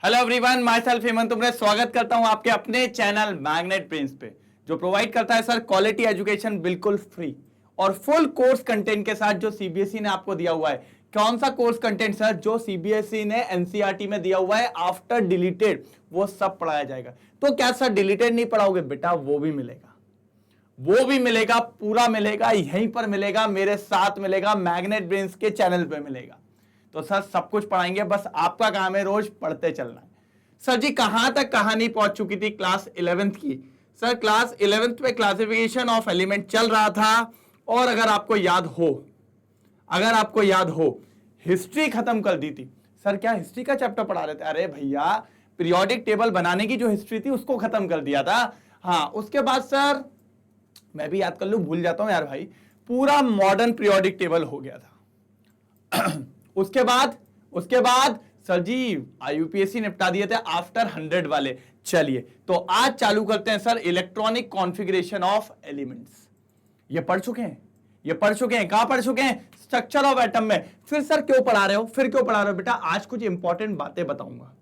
Hello everyone, myself Hemant तुमरे स्वागत करता हूं आपके अपने चैनल मैग्नेट ब्रेन्स पे, जो प्रोवाइड करता है सर क्वालिटी एजुकेशन बिल्कुल फ्री और फुल कोर्स कंटेंट के साथ जो सीबीएसई ने आपको दिया हुआ है। कौन सा कोर्स कंटेंट सर? जो सीबीएसई ने एनसीईआरटी में दिया हुआ है आफ्टर डिलीटेड, वो सब पढ़ाया जाएगा। तो क्या सर डिलीटेड नहीं पढ़ाओगे? बेटा वो भी मिलेगा, वो भी मिलेगा, पूरा मिलेगा, यहीं पर मिलेगा, मेरे साथ मिलेगा, मैग्नेट ब्रेन्स के चैनल पे मिलेगा। तो सर सब कुछ पढ़ाएंगे, बस आपका काम है रोज पढ़ते चलना है। सर जी कहां तक कहानी पहुंच चुकी थी क्लास 11th की? सर क्लास 11th में क्लासिफिकेशन ऑफ एलिमेंट चल रहा था, और अगर आपको याद हो हिस्ट्री खत्म कर दी थी। सर क्या हिस्ट्री का चैप्टर पढ़ा रहे थे? अरे भैया पीरियोडिक टेबल बनाने की जो हिस्ट्री थी उसको खत्म कर दिया था। हाँ, उसके बाद सर मैं भी याद कर लूं, भूल जाता हूं यार भाई, पूरा मॉडर्न पीरियोडिक टेबल हो गया था। उसके बाद सर जी यूपीएससी निपटा दिए थे आफ्टर 100 वाले। चलिए तो आज चालू करते हैं sir electronic configuration of elements. ये पढ़ चुके हैं कहां पढ़ चुके हैं? स्ट्रक्चर ऑफ एटम में। फिर सर क्यों पढ़ा रहे हो? बेटा आज कुछ इंपॉर्टेंट बातें बताऊंगा।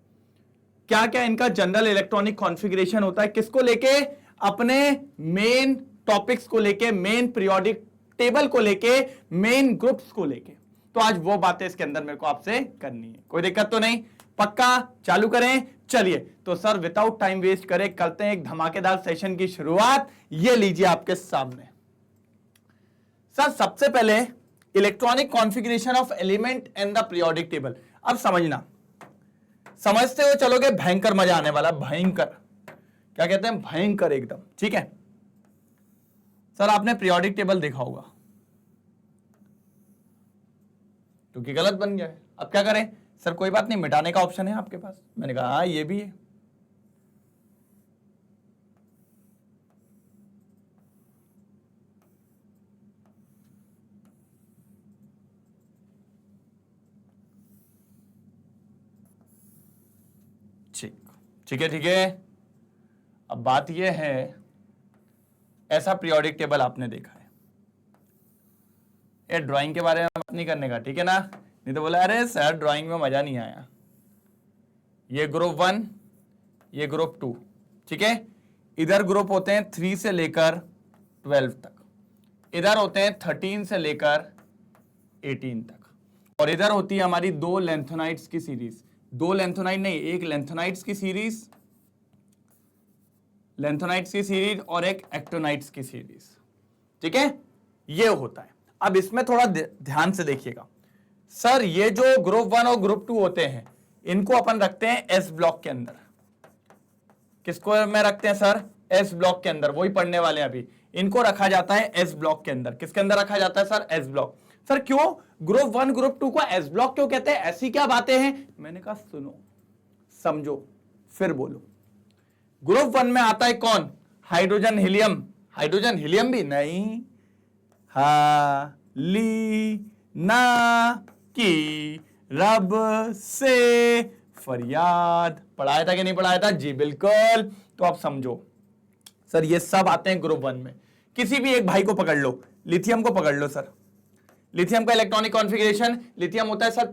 क्या क्या इनका जनरल इलेक्ट्रॉनिक कॉन्फ़िगरेशन होता है, किसको लेके? अपने मेन टॉपिक्स को लेके, मेन पीरियोडिक टेबल को लेके, मेन ग्रुप्स को लेके। तो आज वो बातें इसके अंदर मेरे को आपसे करनी है, कोई दिक्कत तो नहीं? पक्का चालू करें? चलिए तो सर विदाउट टाइम वेस्ट करें करते हैं एक धमाकेदार सेशन की शुरुआत। ये लीजिए आपके सामने सर, सबसे पहले electronic configuration of element and the periodic table. अब समझते हो चलोगे, भयंकर मजा आने वाला। भयंकर क्या कहते हैं? भयंकर एकदम। ठीक है सर, आपने पीरियोडिक टेबल देखा होगा क्योंकि गलत बन गया है। अब क्या करें? सर कोई बात नहीं, मिटाने का ऑप्शन है आपके पास। मैंने कहा हाँ ये भी है। ठीक है। अब बात यह है, ऐसा पीरियोडिक टेबल आपने देखा है, ये ड्राइंग के बारे में बात नहीं करने का, ठीक है ना? नहीं तो बोला अरे सर ड्राइंग में मजा नहीं आया। ये ग्रुप 1, ये ग्रुप 2, ठीक है। इधर ग्रुप होते हैं 3 से लेकर 12 तक, इधर होते हैं 13 से लेकर 18 तक, और इधर होती है हमारी 2 लेंथोनाइड्स की सीरीज। 2 लेंथोनाइड नहीं, एक लेंथोनाइड्स की सीरीज और एक एक्टोनाइड्स की सीरीज, ठीक है। ये होता है। अब इसमें थोड़ा ध्यान से देखिएगा सर, ये जो ग्रुप 1 और ग्रुप 2 होते हैं इनको अपन रखते हैं एस ब्लॉक के अंदर। किसको में रखते हैं सर? एस ब्लॉक के अंदर, वही पढ़ने वाले हैं अभी। इनको रखा जाता है एस ब्लॉक के अंदर। किसके अंदर रखा जाता है सर? S block. सर क्यों ग्रुप 1 ग्रुप 2 को एस ब्लॉक क्यों कहते हैं? ऐसी क्या बातें हैं? मैंने कहा सुनो समझो फिर बोलो। ग्रुप 1 में आता है कौन? हाइड्रोजन हीलियम भी नहीं, ली ना की रब से फरियाद। पढ़ाया था कि नहीं पढ़ाया था? जी बिल्कुल। तो आप समझो सर, ये सब आते हैं ग्रुप 1 में। किसी भी एक भाई को पकड़ लो, लिथियम को पकड़ लो सर। लिथियम का इलेक्ट्रॉनिक कॉन्फ़िगरेशन, लिथियम होता है सर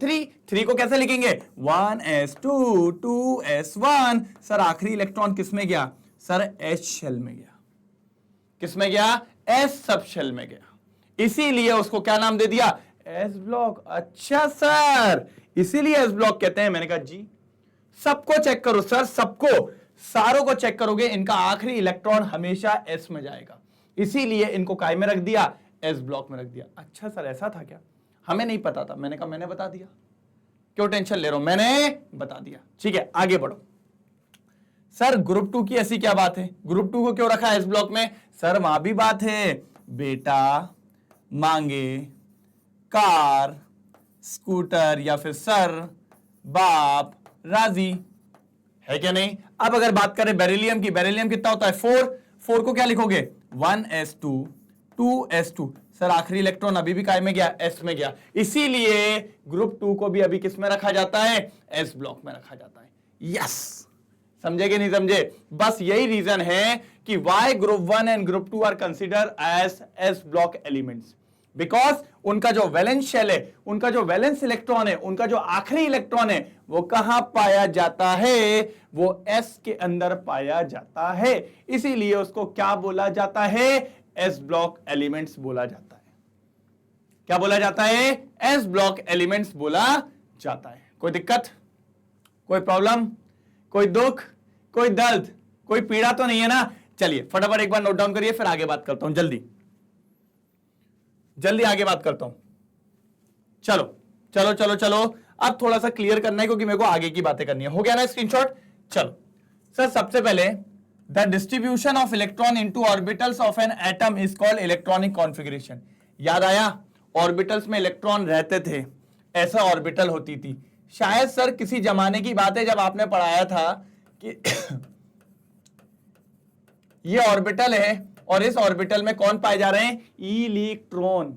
3 को कैसे लिखेंगे? 1s2 2s1। सर आखिरी इलेक्ट्रॉन किस में गया? सर एच शेल में गया। किस में गया? एस सब शेल में गया, इसीलिए उसको क्या नाम दे दिया? S block. अच्छा सर, इसीलिए एस ब्लॉक कहते हैं। मैंने कहा जी सबको चेक करो सर, सारों को चेक करोगे, इनका आखिरी इलेक्ट्रॉन हमेशा एस में जाएगा, इसीलिए इनको काय में रख दिया? एस ब्लॉक में रख दिया। अच्छा सर ऐसा था क्या? हमें नहीं पता था। मैंने कहा मैंने बता दिया, क्यों टेंशन ले रहे हो? मैंने बता दिया। ठीक है आगे बढ़ो। सर ग्रुप 2 की ऐसी क्या बात है? ग्रुप 2 को क्यों रखा एस ब्लॉक में? सर वहां भी बात है, बेटा मांगे कार स्कूटर या फिर सर बाप राजी, है क्या नहीं? अब अगर बात करें बेरिलियम की, बेरिलियम कितना होता है? 4 को क्या लिखोगे? 1s2 2s2। सर आखिरी इलेक्ट्रॉन अभी भी काय में गया? एस में गया, इसीलिए ग्रुप 2 को भी अभी किस में रखा जाता है? एस ब्लॉक में रखा जाता है। यस, समझे कि नहीं समझे? बस यही रीजन है कि why group 1 and group 2 are consider as s block elements. Because उनका जो वैलेंस शेल है, उनका जो वैलेंस इलेक्ट्रॉन है, उनका जो आखिरी इलेक्ट्रॉन है, वो कहां पाया जाता है? वो एस के अंदर पाया जाता है। इसीलिए उसको क्या बोला जाता है? एस ब्लॉक एलिमेंट्स बोला जाता है। क्या बोला जाता है? एस ब्लॉक एलिमेंट्स बोला जाता है। कोई दिक्कत, कोई प्रॉब्लम, कोई दुख, कोई दर्द, कोई पीड़ा तो नहीं है ना? चलिए फटाफट एक बार नोट डाउन करिए, फिर आगे बात करता हूं। जल्दी जल्दी आगे बात करता हूं। चलो चलो चलो चलो, अब थोड़ा सा क्लियर करना है क्योंकि मेरे को आगे की बातें करनी है। हो गया ना स्क्रीनशॉट? चलो सर, सबसे पहले the distribution of electron into orbitals of an atom is called electronic configuration. याद आया? ऑर्बिटल्स में इलेक्ट्रॉन रहते थे, ऐसा ऑर्बिटल होती थी। शायद सर किसी जमाने की बात है जब आपने पढ़ाया था कि ये ऑर्बिटल है और इस ऑर्बिटल में कौन पाए जा रहे हैं? इलेक्ट्रॉन।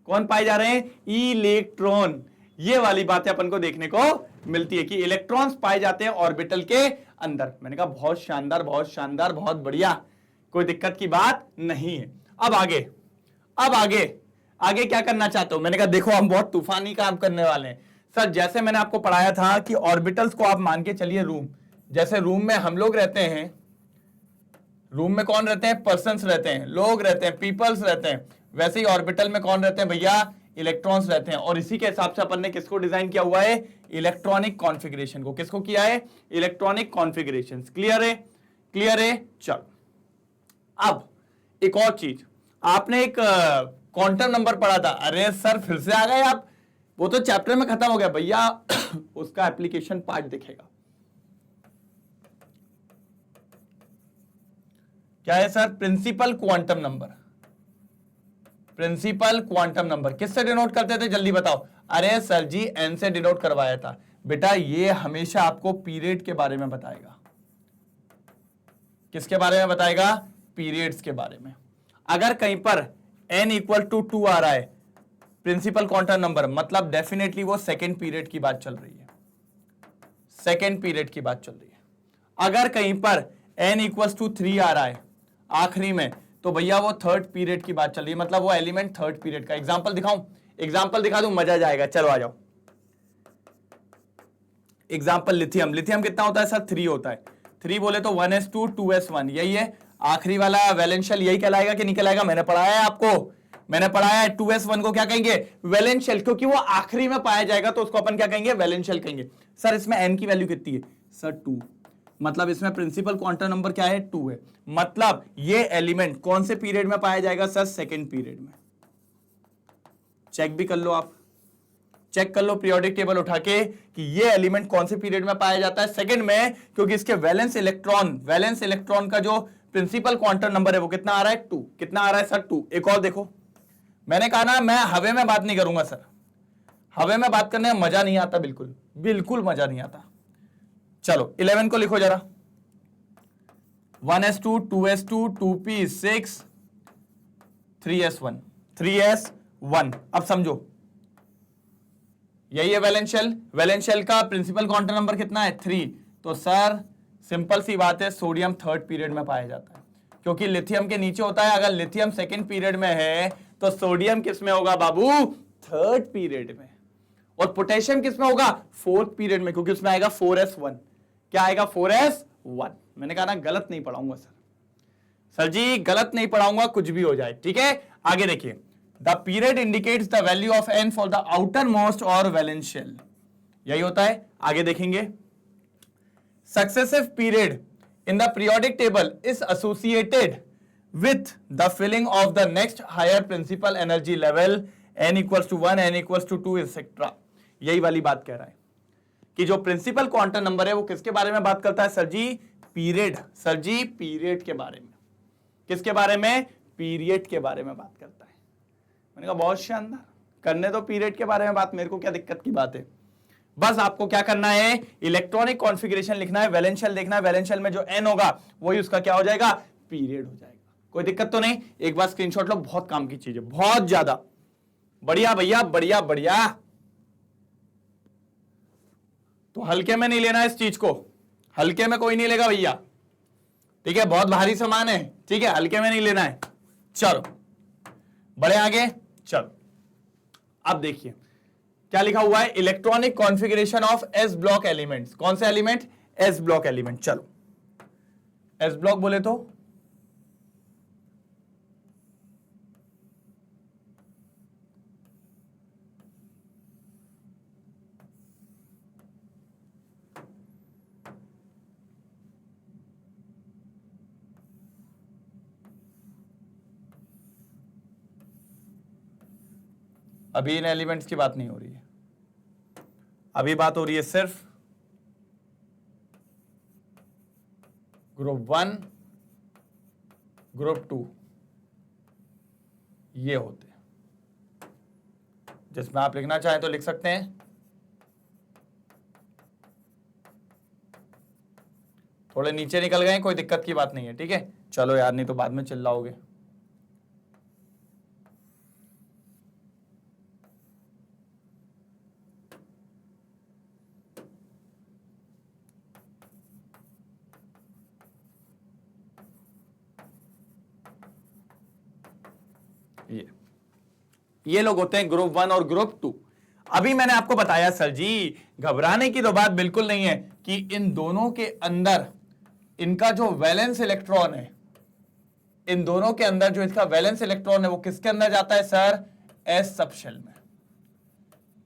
कौन पाए जा रहे हैं? इलेक्ट्रॉन। ये वाली बातें अपन को देखने को मिलती है कि इलेक्ट्रॉन्स पाए जाते हैं ऑर्बिटल के अंदर। मैंने कहा बहुत शानदार, बहुत शानदार, बहुत बढ़िया, कोई दिक्कत की बात नहीं है। अब आगे क्या करना चाहते हो? मैंने कहा देखो हम बहुत तूफानी काम करने वाले हैं सर। जैसे मैंने आपको पढ़ाया था कि ऑर्बिटल्स को आप मान के चलिए रूम, जैसे रूम में हम लोग रहते हैं, रूम में कौन रहते हैं? पर्सन्स रहते हैं, लोग रहते हैं, पीपल्स रहते हैं। वैसे ही ऑर्बिटल में कौन रहते हैं भैया? इलेक्ट्रॉन्स रहते हैं। और इसी के हिसाब से अपन ने किसको डिजाइन किया हुआ है? इलेक्ट्रॉनिक कॉन्फ़िगरेशन को। किसको किया है? Electronic configuration. क्लियर है? क्लियर है? चलो अब एक और चीज, आपने एक क्वांटम नंबर पढ़ा था। अरे सर फिर से आ गए आप, वो तो चैप्टर में खत्म हो गया भैया। उसका एप्लीकेशन पार्ट दिखेगा। क्या है sir? Principal quantum number. Principal quantum number किससे डिनोट करते थे? जल्दी बताओ। अरे सर जी एन से डिनोट करवाया था बेटा। ये हमेशा आपको पीरियड के बारे में बताएगा। किसके बारे में बताएगा? पीरियड्स के बारे में। अगर कहीं पर n इक्वल टू 2 आ रहा है प्रिंसिपल क्वांटम नंबर, मतलब डेफिनेटली वो सेकेंड पीरियड की बात चल रही है। सेकेंड पीरियड की बात चल रही है। अगर कहीं पर n इक्वल टू 3 आ रहा है आखिरी में, तो भैया वो थर्ड पीरियड की बात चल रही है, मतलब वो एलिमेंट थर्ड पीरियड का। एग्जांपल दिखाऊं? एग्जांपल दिखा दूं, मजा जाएगा। चलो आ जाओ। Example lithium. लिथियम कितना होता है सर? 3 होता है। 3 बोले तो 1s2 2s1, यही है आखिरी वाला वैलेंस शेल। यही कहलाएगा कि नहीं कहलाएगा? मैंने पढ़ाया है आपको, मैंने पढ़ाया है। 2s1 को क्या कहेंगे? वैलेंस शेल, क्योंकि वो आखिरी में पाया जाएगा तो उसको अपन क्या कहेंगे? वैलेंस शेल कहेंगे। सर इसमें n की वैल्यू कितनी है? सर 2, मतलब इसमें प्रिंसिपल क्वांटम नंबर क्या है? 2 है। मतलब ये एलिमेंट कौन से पीरियड में पाया जाएगा सर? सेकेंड पीरियड में। चेक भी कर लो आप, चेक कर लो पीरियोडिक टेबल उठा के कि ये एलिमेंट कौन से पीरियड में पाया जाता है? सेकंड में, क्योंकि इसके वैलेंस इलेक्ट्रॉन का जो प्रिंसिपल क्वांटम नंबर है वो कितना आ रहा है? 2। कितना आ रहा है सर? 2। एक और देखो, मैंने कहा ना मैं हवे में बात नहीं करूंगा सर। हवे में बात करने में मजा नहीं आता, बिल्कुल बिल्कुल मजा नहीं आता। चलो 11 को लिखो जरा। 1s2 2s2 2p6 3s1 3s1। अब समझो, यही है वैलेंस शेल। वैलेंस शेल का प्रिंसिपल क्वांटम नंबर कितना है? 3। तो सर सिंपल सी बात है, सोडियम थर्ड पीरियड में पाया जाता है, क्योंकि लिथियम के नीचे होता है। अगर लिथियम सेकंड पीरियड में है तो सोडियम किस में होगा बाबू? थर्ड पीरियड में। और पोटेशियम किस में होगा? फोर्थ पीरियड में, क्योंकि उसमें आएगा 4s1। क्या आएगा? 4s1। मैंने कहा ना गलत नहीं पढ़ाऊंगा सर जी गलत नहीं पढ़ाऊंगा, कुछ भी हो जाए, ठीक है। आगे देखिए, the period indicates the value of n for the outer most और वैलेंस शेल। यही होता है। आगे देखेंगे, successive period in the periodic table is associated with the filling of the next higher principal energy level n equals to 1 n equals to 2 etc. यही वाली बात कह रहा है कि जो प्रिंसिपल क्वांटम नंबर है वो किसके बारे में बात करता है सर जी? पीरियड। सर जी पीरियड के बारे में। किसके बारे में? पीरियड के बारे में बात करता है। मैंने कहा बहुत शानदार, करने दो पीरियड के बारे में बात, मेरे को क्या दिक्कत की बात है। बस आपको क्या करना है? इलेक्ट्रॉनिक कॉन्फ़िगरेशन लिखना है, वैलेंस शेल देखना है। वैलेंस शेल में जो n होगा वही उसका क्या हो जाएगा? पीरियड हो जाएगा। कोई दिक्कत तो नहीं? एक बार स्क्रीनशॉट लो, बहुत काम की चीज है, बहुत ज्यादा बढ़िया भैया, बढ़िया बढ़िया। तो हल्के में नहीं लेना इस चीज को, हल्के में कोई नहीं लेगा भैया, ठीक है। बहुत भारी सामान है, ठीक है, हल्के में नहीं लेना है। चलो बढ़े आगे। चलो अब देखिए क्या लिखा हुआ है, electronic configuration of S block elements. कौन से एलिमेंट? S block element. चलो एस ब्लॉक बोले तो अभी इन एलिमेंट्स की बात नहीं हो रही है, अभी बात हो रही है सिर्फ ग्रुप 1 ग्रुप 2 ये होते हैं, जिसमें आप लिखना चाहें तो लिख सकते हैं। थोड़े नीचे निकल गए, कोई दिक्कत की बात नहीं है, ठीक है। चलो यार, नहीं तो बाद में चिल्लाओगे। ये लोग होते हैं ग्रुप 1 और ग्रुप 2। अभी मैंने आपको बताया सर जी, घबराने की तो बात बिल्कुल नहीं है कि इन दोनों के अंदर इनका जो वैलेंस इलेक्ट्रॉन है, इन दोनों के अंदर जो इसका वैलेंस इलेक्ट्रॉन है वो किसके अंदर जाता है सर? एस सबशेल में।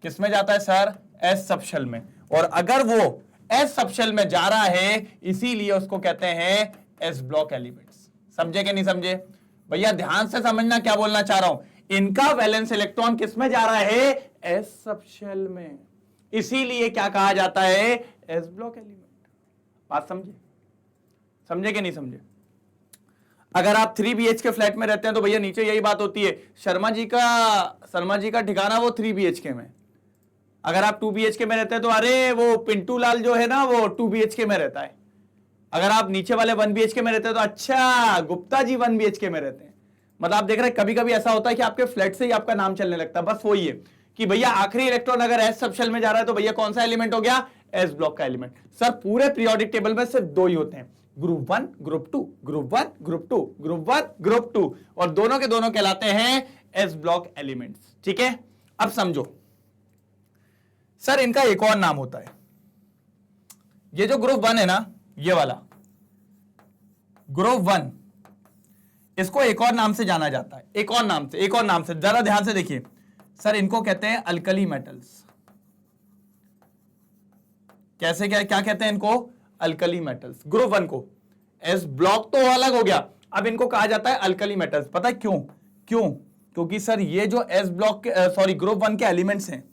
किस में जाता है सर? एस सबशेल में। और अगर वो एस सबशेल में जा रहा है, इसीलिए उसको कहते हैं एस ब्लॉक एलिमेंट्स। समझे कि नहीं समझे? भैया ध्यान से समझना क्या बोलना चाह रहा हूं। इनका वैलेंस इलेक्ट्रॉन किस में जा रहा है? एस सबशेल में, इसीलिए क्या कहा जाता है? S block element. बात समझे? समझे कि नहीं समझे? अगर आप 3 BHK फ्लैट में रहते हैं तो भैया नीचे यही बात होती है, शर्मा जी का ठिकाना वो 3 BHK में। अगर आप 2 BHK में रहते हैं तो अरे वो पिंटू लाल जो है ना वो 2 BHK में रहता है। अगर आप नीचे वाले 1 BHK में रहते हैं तो अच्छा गुप्ता जी 1 BHK में रहते हैं। मतलब आप देख रहे हैं कभी कभी ऐसा होता है कि आपके फ्लैट से ही आपका नाम चलने लगता है। बस वही है कि भैया आखिरी इलेक्ट्रॉन अगर एस सबशेल में जा रहा है तो भैया कौन सा एलिमेंट हो गया? एस ब्लॉक का एलिमेंट। सर पूरे पीरियोडिक टेबल में सिर्फ 2 ही होते हैं, group 1 group 2, group 1 group 2, group 1 group 2, और दोनों के दोनों कहलाते हैं एस ब्लॉक एलिमेंट्स। ठीक है, अब समझो सर इनका एक और नाम होता है। ये जो ग्रुप 1 है ना, ये वाला ग्रुप 1, इसको एक और नाम से जाना जाता है। एक और नाम से जरा ध्यान से देखिए सर, इनको कहते हैं अल्कली मेटल्स। कैसे? क्या कहते हैं इनको? Alkali metals. ग्रुप 1 को, एस ब्लॉक तो अलग हो गया, अब इनको कहा जाता है अल्कली मेटल्स। पता है क्यों? क्योंकि सर ये जो एस ब्लॉक के ग्रुप 1 के एलिमेंट्स हैं,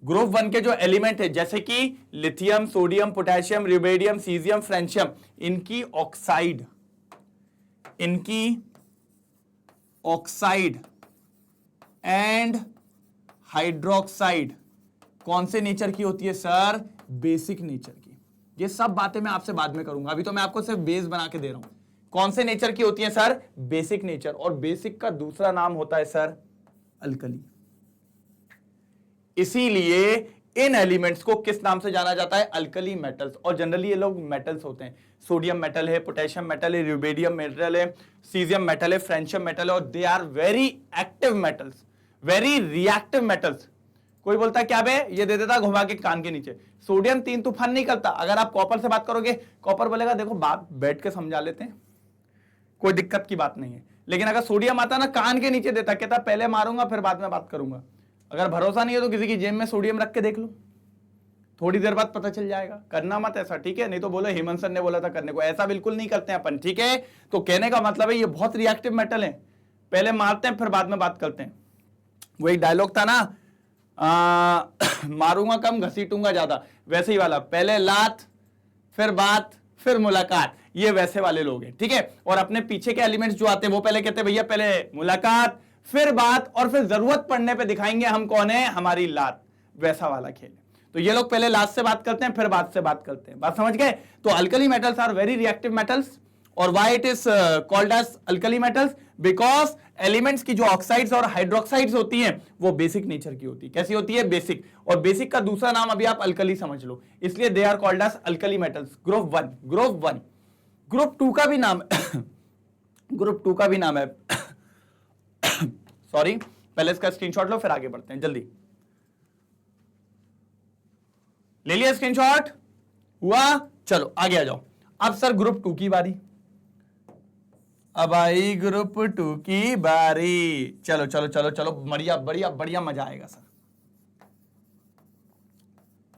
ग्रुप 1 के जो एलिमेंट है जैसे कि lithium, sodium, potassium, rubidium, caesium, francium, इनकी ऑक्साइड एंड हाइड्रोक्साइड कौन से नेचर की होती है सर? बेसिक नेचर की। ये सब बातें मैं आपसे बाद में करूंगा, अभी तो मैं आपको सिर्फ बेस बना के दे रहा हूं। कौन से नेचर की होती है सर? Basic nature. और बेसिक का दूसरा नाम होता है सर अल्कली। इसीलिए इन एलिमेंट्स को किस नाम से जाना जाता है? Alkali metals. और जनरली ये लोग मेटल्स होते हैं, सोडियम मेटल है, पोटेशियम मेटल है, रुबिडियम मेटल है, सीजियम मेटल है, फ्रेंशियम मेटल है, और they are very active metals, very reactive metals. कोई बोलता है क्या बे, ये दे देता घुमा के कान के नीचे। सोडियम 3 तूफान नहीं करता। अगर आप कॉपर से बात करोगे, कॉपर बोलेगा देखो बात बैठ के समझा लेते हैं, कोई दिक्कत की बात नहीं है। लेकिन अगर सोडियम आता ना, कान के नीचे देता, कहता पहले मारूंगा फिर बाद में बात करूंगा। अगर भरोसा नहीं है तो किसी की जेब में सोडियम रख के देख लो, थोड़ी देर बाद पता चल जाएगा। करना मत ऐसा, ठीक है? नहीं तो बोलो हेमंत सर ने बोला था करने को। ऐसा बिल्कुल नहीं करते हैं अपन, ठीक है? तो कहने का मतलब है ये बहुत रिएक्टिव मेटल है, पहले मारते हैं फिर बाद में बात करते हैं। वो एक डायलॉग था ना, मारूंगा कम घसीटूंगा ज्यादा, वैसे ही वाला, पहले लात फिर बात फिर मुलाकात, ये वैसे वाले लोग हैं, ठीक है? और अपने पीछे के एलिमेंट्स जो आते हैं वो पहले कहते हैं भैया पहले मुलाकात फिर बात, और फिर जरूरत पड़ने पे दिखाएंगे हम कौन है, हमारी लात, वैसा वाला खेल है। तो ये लोग पहले लात से बात करते हैं फिर बात से बात करते हैं। बात समझ गए? तो alkali metals are very reactive metals. और why it is called as alkali metals? Because elements की जो ऑक्साइड्स और हाइड्रोक्साइड्स होती हैं वो बेसिक नेचर की होती है। कैसी होती है? बेसिक। और बेसिक का दूसरा नाम अभी आप अल्कली समझ लो, इसलिए they are called as alkali metals. Group 1, group 1। Group 2 का भी नाम ग्रुप 2 का भी नाम है सॉरी, पहले इसका स्क्रीनशॉट लो फिर आगे बढ़ते हैं, जल्दी ले लिया स्क्रीनशॉट, हुआ, चलो आगे आ जाओ। अब सर ग्रुप 2 की बारी, अब आई ग्रुप 2 की बारी, चलो चलो चलो चलो, बढ़िया बढ़िया बढ़िया, मजा आएगा सर।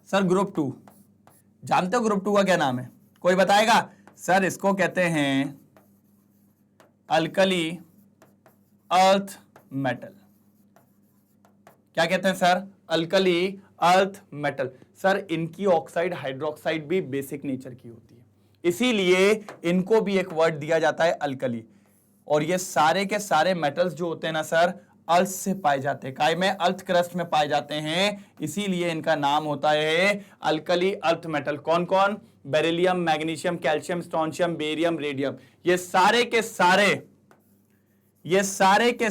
सर ग्रुप 2 जानते हो ग्रुप 2 का क्या नाम है, कोई बताएगा? सर इसको कहते हैं अल्कली अर्थ मेटल। क्या कहते हैं sir? Alkali earth metal. Sir इनकी ऑक्साइड हाइड्रोक्साइड भी बेसिक नेचर की होती है, इसीलिए इनको भी एक वर्ड दिया जाता है अल्कली। और ये सारे के सारे मेटल्स जो होते हैं ना सर, अर्थ से पाए जाते हैं, काय में? अर्थ क्रस्ट में पाए जाते हैं, इसीलिए इनका नाम होता है अल्कली अर्थ मेटल। कौन कौन? Beryllium, magnesium, calcium, strontium, barium, radium, ये सारे के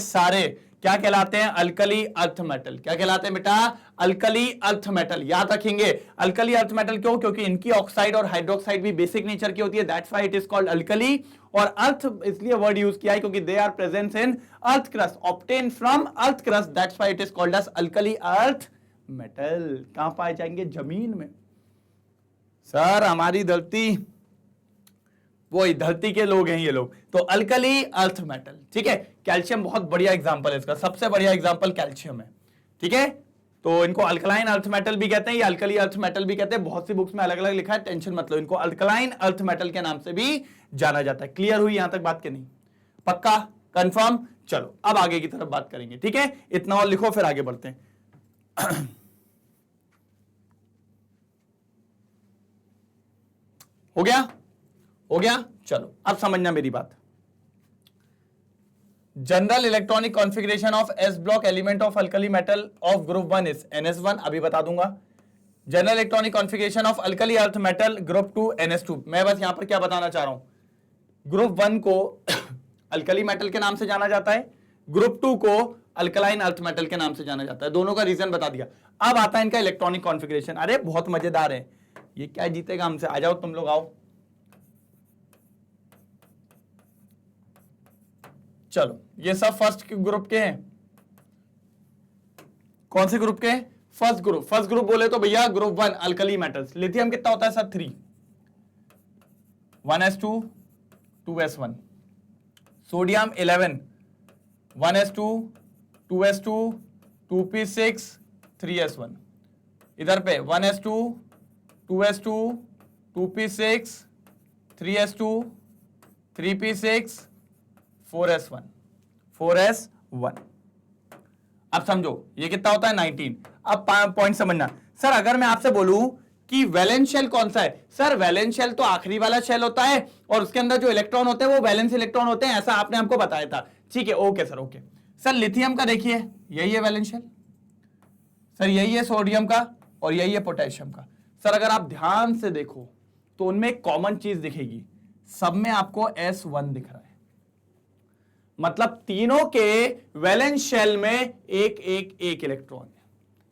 सारे क्या कहलाते हैं? Alkali earth metal. क्या कहलाते हैं बेटा? Alkali earth metal. याद रखेंगे अल्कली अर्थ मेटल क्यों? क्योंकि इनकी ऑक्साइड और हाइड्रोक्साइड भी बेसिक नेचर की होती है, that's why it is called alkali. और अर्थ इसलिए वर्ड यूज किया है क्योंकि they are present in earth crust, obtain from earth crust, that's why it is called as alkali earth metal. कहां पाए जाएंगे? जमीन में। सर हमारी धरती, वो धरती के लोग हैं ये लोग, तो अल्कली अर्थ मेटल, ठीक है। कैल्शियम बहुत बढ़िया एग्जांपल है इसका, सबसे बढ़िया एग्जांपल कैल्शियम है, ठीक है। तो इनको अल्कलाइन अर्थ मेटल भी कहते हैं, या अल्कली अर्थ मेटल भी कहते हैं, बहुत सी बुक्स में अलग अलग लिखा है, टेंशन मत लो, इनको अल्कलाइन अर्थ मेटल के नाम से भी जाना जाता है। क्लियर हुई यहां तक बात के नहीं? पक्का, कंफर्म? चलो अब आगे की तरफ बात करेंगे, ठीक है। इतना और लिखो फिर आगे बढ़ते हैं। हो गया? हो गया, चलो अब समझना मेरी बात। General electronic configuration of S block element of alkali metal of group 1 is NS1, अभी बता दूंगा। General electronic configuration of alkali earth metal group 2 NS2। मैं बस यहां पर क्या बताना चाह रहा हूं, ग्रुप 1 को अल्कली मेटल के नाम से जाना जाता है, ग्रुप 2 को अल्कलाइन अर्थ मेटल के नाम से जाना जाता है, दोनों का रीजन बता दिया। अब आता है इनका इलेक्ट्रॉनिक कॉन्फ़िगरेशन। अरे बहुत मजेदार है ये, क्या जीतेगा हमसे? आ जाओ तुम लोग, आओ चलो। ये सब फर्स्ट ग्रुप के हैं। कौन से ग्रुप के? First group. फर्स्ट ग्रुप बोले तो भैया ग्रुप 1 अल्कली मेटल्स। लिथियम कितना होता है sir? 3, 1s2 2s1। Sodium 11, 1s2 2s2 2p6 3s1। इधर पे 1s2 2s2 2p6 3s2 3p6 4s1 4s1। अब समझो ये कितना होता है? 19। अब पॉइंट समझना। सर अगर मैं आपसे बोलूं कि वैलेंस शेल कौन सा है, सर वैलेंस शेल तो आखिरी वाला शेल होता है और उसके अंदर जो इलेक्ट्रॉन होते हैं वो वैलेंस इलेक्ट्रॉन होते हैं, ऐसा आपने हमको बताया था, ठीक है। Okay sir, okay sir. Lithium का देखिए, यही है वैलेंस शेल सर, यही है सोडियम का और यही है पोटेशियम का। सर अगर आप ध्यान से देखो तो उनमें एक कॉमन चीज दिखेगी, सब में आपको S1 दिख रहा है, मतलब तीनों के वैलेंस शेल में एक एक एक इलेक्ट्रॉन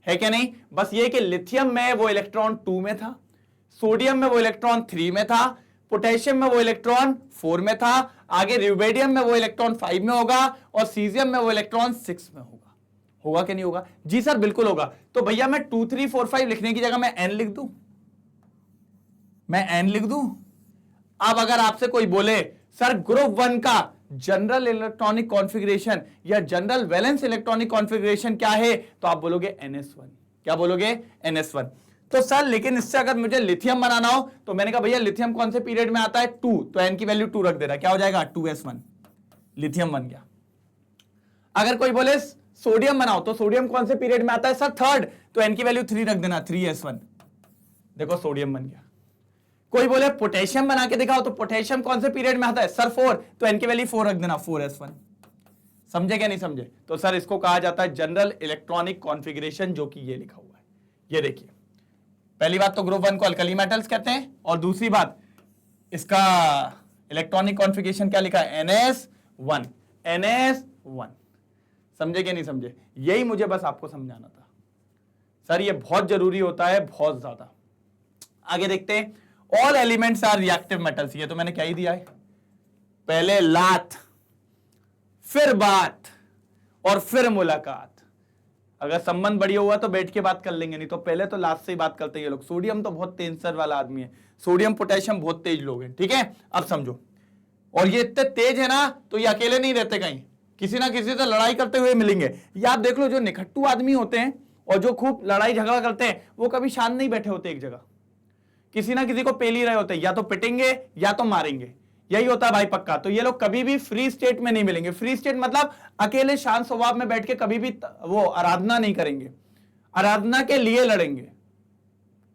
है क्या नहीं? बस ये कि लिथियम में वो इलेक्ट्रॉन 2 में था, सोडियम में वो इलेक्ट्रॉन 3 में था, पोटेशियम में वो इलेक्ट्रॉन 4 में था, आगे रुबेडियम में वो इलेक्ट्रॉन 5 में होगा और सीजियम में वो इलेक्ट्रॉन 6 में होगा। होगा कि नहीं होगा? जी सर बिल्कुल होगा। तो भैया मैं 2 3 4 5 लिखने की जगह मैं N लिख दूं, मैं N लिख दूं। अब अगर आपसे कोई बोले सर ग्रुप 1 का जनरल इलेक्ट्रॉनिक कॉन्फ़िगरेशन या जनरल वैलेंस इलेक्ट्रॉनिक कॉन्फ़िगरेशन क्या है, तो आप बोलोगे NS1। क्या बोलोगे? NS1। तो सर लेकिन इससे अगर मुझे लिथियम बनाना हो तो मैंने कहा भैया लिथियम कौन से पीरियड में आता है? 2, तो N की वैल्यू 2 रख दे रहा, क्या हो जाएगा? 2s1, लिथियम बन गया। अगर कोई बोले सोडियम बनाओ तो सोडियम कौन से पीरियड में आता है? सर 3rd, तो N की वैल्यू 3 रख देना, 3s1, देखो सोडियम बन गया। कोई बोले पोटेशियम बना के दिखाओ तो पोटेशियम कौन से पीरियड में आता है? सर 4, तो N की वैल्यू 4 रख देना, 4s1। समझे क्या नहीं समझे? तो सर इसको कहा जाता है जनरल इलेक्ट्रॉनिक कॉन्फ़िगरेशन, जो कि ये लिखा हुआ है। ये देखिए, पहली बात तो ग्रुप 1 को अल्कली मेटल्स कहते हैं, और दूसरी बात इसका इलेक्ट्रॉनिक कॉन्फ़िगरेशन क्या लिखा है? NS1, NS1। समझे क्या नहीं समझे? यही मुझे बस आपको समझाना था सर, ये बहुत जरूरी होता है, बहुत ज्यादा। आगे देखते हैं, all elements are reactive metals. ये तो मैंने क्या ही दिया है, पहले लात फिर बात और फिर मुलाकात। अगर संबंध बढ़िया हुआ तो बैठ के बात कर लेंगे, नहीं तो पहले तो लास्ट से ही बात करते हैं ये लोग। सोडियम तो बहुत टेंसर वाला आदमी है, सोडियम पोटेशियम बहुत तेज लोग हैं, ठीक है। अब समझो, और ये इतने तेज है ना, तो ये अकेले नहीं रहते, कहीं किसी ना किसी से लड़ाई करते हुए मिलेंगे। ये आप देख लो, जो निखट्टू आदमी होते हैं और जो खूब लड़ाई झगड़ा करते हैं, वो कभी शांत नहीं बैठे होते एक जगह, किसी ना किसी को पेल ही रहे होते हैं, या तो पिटेंगे या तो मारेंगे, यही होता है भाई पक्का। तो ये लोग कभी भी फ्री स्टेट में नहीं मिलेंगे। फ्री स्टेट मतलब अकेले शांत स्वभाव में बैठ के कभी भी वो आराधना नहीं करेंगे, आराधना के लिए लड़ेंगे,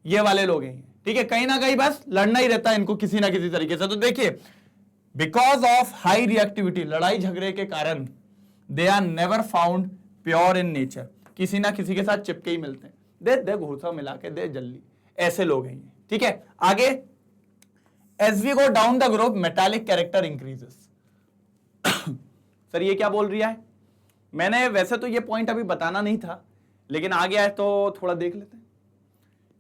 ये वाले लोग हैं, ठीक है। कहीं ना कहीं बस लड़ना ही रहता है इनको किसी ना किसी तरीके से। तो देखिए, बिकॉज ऑफ हाई रिएक्टिविटी, लड़ाई झगड़े के कारण, they are never found pure in nature, किसी ना किसी के साथ चिपके ही मिलते हैं। दे दे घूसा मिला के दे जल्दी, ऐसे लोग हैं ये, ठीक है। आगे, as we go down the group metallic character increases। Sir ये क्या बोल रही है? मैंने वैसे तो ये पॉइंट अभी बताना नहीं था, लेकिन आ गया है तो थोड़ा देख लेते हैं